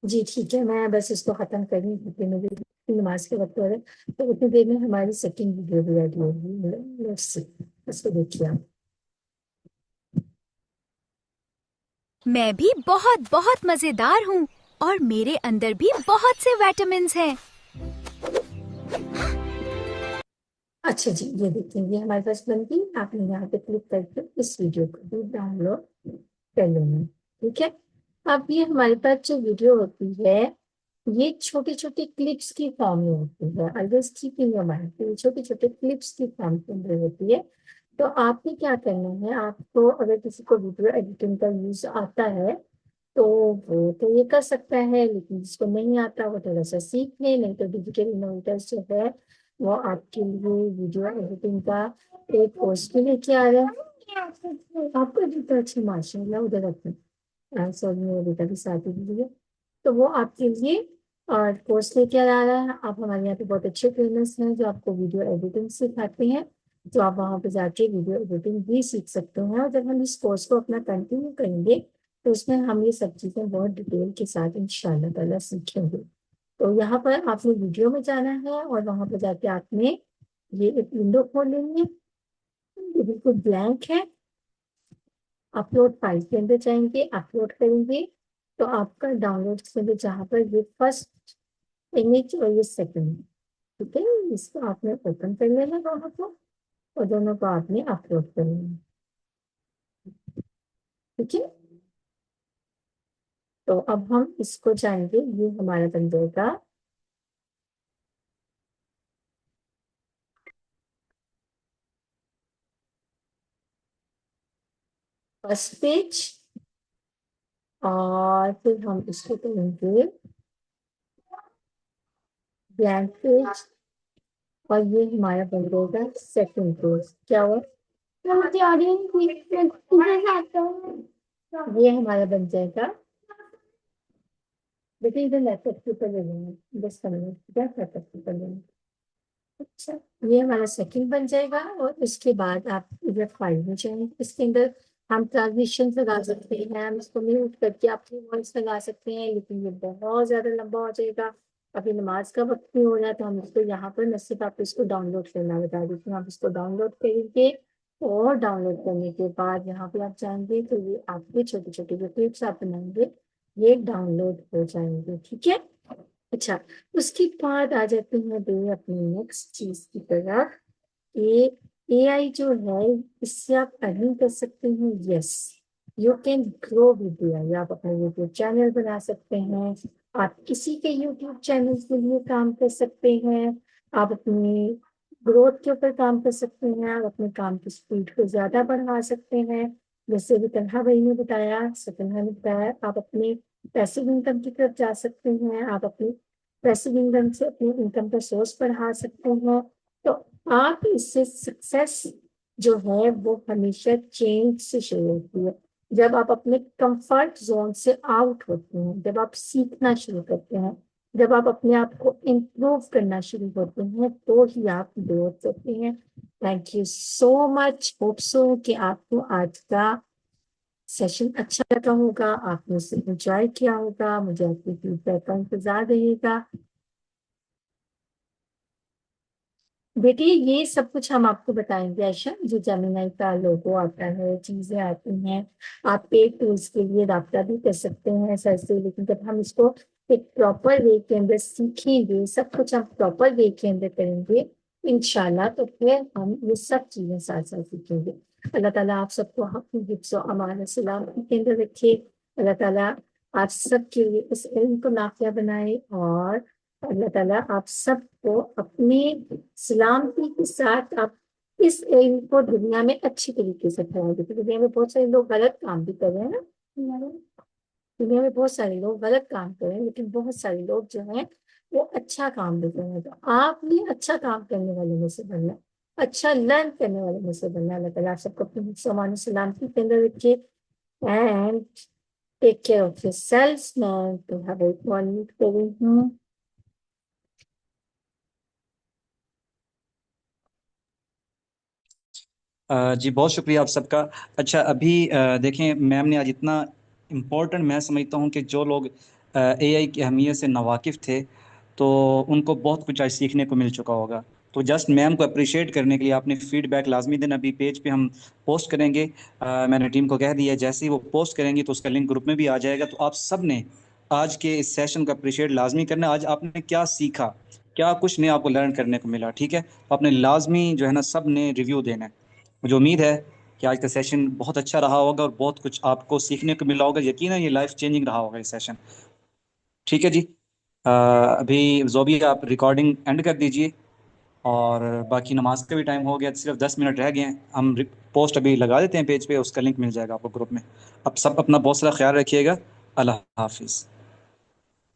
जी, ठीक है, मैं बस इसको खत्म कर रही हूँ क्योंकि मेरी नमाज के वक्त हो रहा है, तो उतनी देर में हमारी सेकंड वीडियो भी रेडी होगी। लेट्स सी, इसको देखिए आप। मैं भी बहुत बहुत मजेदार हूँ और मेरे अंदर भी बहुत से विटामिन्स हैं। अच्छा जी, ये देखिए, ये हमारे पास बन गई। आपने यहाँ पे क्लिक करके इस वीडियो को भी डाउनलोड कर लेना, ठीक है। अब ये हमारे पास जो वीडियो होती है, ये छोटे छोटे क्लिप्स की फॉर्म में होती है। I just keep in your mind, ये छोटे छोटे क्लिप्स की फॉर्म के अंदर होती है। तो आपने क्या करना है, आपको अगर किसी को वीडियो एडिटिंग का यूज आता है तो वो तो ये कर सकता है, लेकिन जिसको नहीं आता वो थोड़ा सा सीख ले। नहीं तो डिजिटल इनोवेटर्स जो है वो आपके लिए वीडियो एडिटिंग का एक कोर्स भी लेके आ रहा है। आपका जूता अच्छा, माशाल्लाह, उधर रखना, सॉरी मेरे बेटा की शादी के लिए, तो वो आपके लिए और कोर्स लेके आ रहा है। आप हमारे यहाँ पे बहुत अच्छे ट्रेनर्स हैं जो आपको वीडियो एडिटिंग सिखाते हैं, तो आप वहाँ पे जाके वीडियो एडिटिंग भी सीख सकते हैं। और जब हम इस कोर्स को अपना कंटिन्यू करेंगे तो उसमें हम ये सब चीज़ें बहुत डिटेल के साथ इंशाल्लाह ताला सीखेंगे। तो यहाँ पर आपने वीडियो में जाना है और वहाँ पर जाके आपने ये एक विंडो खोल लेनी है, ये बिल्कुल ब्लैंक है। अपलोड फाइल के अंदर जाएंगे, अपलोड करेंगे, तो आपका डाउनलोड के अंदर जहाँ पर ये फर्स्ट इमेज और ये सेकंड, ठीक है, इसको आपने ओपन कर लेना दोनों को, और दोनों को आपने अपलोड कर लेना। ठीक है, तो अब हम इसको जाएंगे, ये हमारा बन जाएगा फर्स्ट पेज, और फिर हम इसको करेंगे ब्लैंक पेज, और ये हमारा बन जाएगा सेकंड पेज। क्या हुआ? ये हमारा बन जाएगा, बेटे इधर लैपटॉप के ऊपर ले लेंगे, बस करना क्या लैपटॉप के ऊपर लेंगे। अच्छा, ये हमारा सेकंड बन जाएगा, और इसके बाद आप इधर फाइल में जाएंगे। इसके अंदर हम ट्रांजिशन लगा सकते हैं, हम इसको म्यूट करके अपनी वॉइस लगा सकते हैं, लेकिन ये बहुत ज्यादा लंबा हो जाएगा। अभी नमाज का वक्त भी हो रहा है, तो हम इसको यहाँ पर, मैं सिर्फ आपको इसको डाउनलोड करना बता देती हूँ। आप इसको डाउनलोड करेंगे, और डाउनलोड करने के बाद यहाँ पे आप जाएंगे तो ये आपके छोटे छोटे जो क्लिप्स आप बनाएंगे ये डाउनलोड हो जाएंगे। ठीक है, अच्छा, उसके बाद आ जाते हैं बे अपनी नेक्स्ट चीज की तरफ। ये एआई जो है, इससे आप अर्निंग कर सकते हैं। Yes, you can grow with AI. आप अपना यूट्यूब चैनल बना सकते हैं, आप किसी के यूट्यूब चैनल के लिए काम कर सकते हैं, आप अपनी ग्रोथ के ऊपर काम कर सकते हैं, आप अपने काम की स्पीड को ज्यादा बढ़ा सकते हैं। जैसे भी तन्हा भाई ने बताया, सतन्हा ने बताया, आप अपने पैसिव इनकम की तरफ जा सकते हैं, आप अपनी पैसिव इनकम से अपनी इनकम का सोर्स बढ़ा सकते हैं। तो आप इससे सक्सेस जो है वो हमेशा चेंज से शुरू होती है। जब आप अपने कंफर्ट जोन से आउट होते हैं, जब आप सीखना शुरू करते हैं, जब आप अपने आप को इम्प्रूव करना शुरू करते हैं, तो ही आप ग्रोथ करते हैं। Thank you so much. Hope so कि आपको आज का सेशन अच्छा लगा होगा, आपने इसे एंजॉय किया होगा। मुझे आपकी फीडबैक का इंतजार रहेगा। बेटी ये सब कुछ हम आपको बताएंगे आयशा, जो जेमिनी का लोगो आता है, चीजें आती हैं, आप पेड टूल्स के लिए राब्ता भी कर सकते हैं सर से, लेकिन जब हम इसको एक प्रॉपर वे के अंदर सीखेंगे, सब कुछ हम प्रॉपर वे के अंदर करेंगे इंशाल्लाह, तो फिर हम ये सब चीजें साथ साथ सीखेंगे। अल्लाह ताला आप सबको अपनी हिफ्ज़ और अमान सलाम के अंदर रखे। अल्लाह ताला आप सबके लिए इस इल्म को नाफिया बनाए, और अल्लाह ताला आप सबको अपनी सलामती के साथ आप इस इल्म को दुनिया में अच्छी तरीके से फैलाएंगे। क्योंकि दुनिया में बहुत सारे लोग गलत काम भी कर रहे हैं ना, दुनिया में बहुत सारे लोग गलत काम कर रहे हैं, लेकिन बहुत सारे लोग जो हैं वो अच्छा काम भी कर रहे हैं। तो आपने अच्छा काम करने वाले में से बनना, अच्छा लर्न करने वाले में से बनना। अल्लाह ताला आप सबको अपनी समान सलामती के अंदर रखे। And take care of yourselves. मैं तुम्हारे मॉर्निंग कर रही हूँ। जी बहुत शुक्रिया आप सबका। अच्छा अभी देखें, मैम ने आज इतना इम्पोर्टेंट, मैं समझता हूँ कि जो लोग एआई की अहमियत से नावाकिफ़ थे तो उनको बहुत कुछ आज सीखने को मिल चुका होगा। तो जस्ट मैम को अप्रिशिएट करने के लिए आपने फीडबैक लाजमी देना। अभी पेज पे हम पोस्ट करेंगे, मैंने टीम को कह दिया है, जैसे ही वो पोस्ट करेंगे तो उसका लिंक ग्रुप में भी आ जाएगा। तो आप सब ने आज के इस सेशन को अप्रिशिएट लाजमी करना। आज आपने क्या सीखा, क्या कुछ नया आपको लर्न करने को मिला, ठीक है, तो आपने लाजमी जो है ना सब ने रिव्यू देना है। मुझे उम्मीद है कि आज का सेशन बहुत अच्छा रहा होगा और बहुत कुछ आपको सीखने को मिला होगा। यकीन है ये लाइफ चेंजिंग रहा होगा ये सेशन। ठीक है जी, अभी जोबी आप रिकॉर्डिंग एंड कर दीजिए, और बाकी नमाज का भी टाइम हो गया, सिर्फ 10 मिनट रह गए हैं। हम पोस्ट अभी लगा देते हैं पेज पे, उसका लिंक मिल जाएगा आपको ग्रुप में। अब सब अपना बहुत सारा ख्याल रखिएगा। अल्लाह हाफिज़।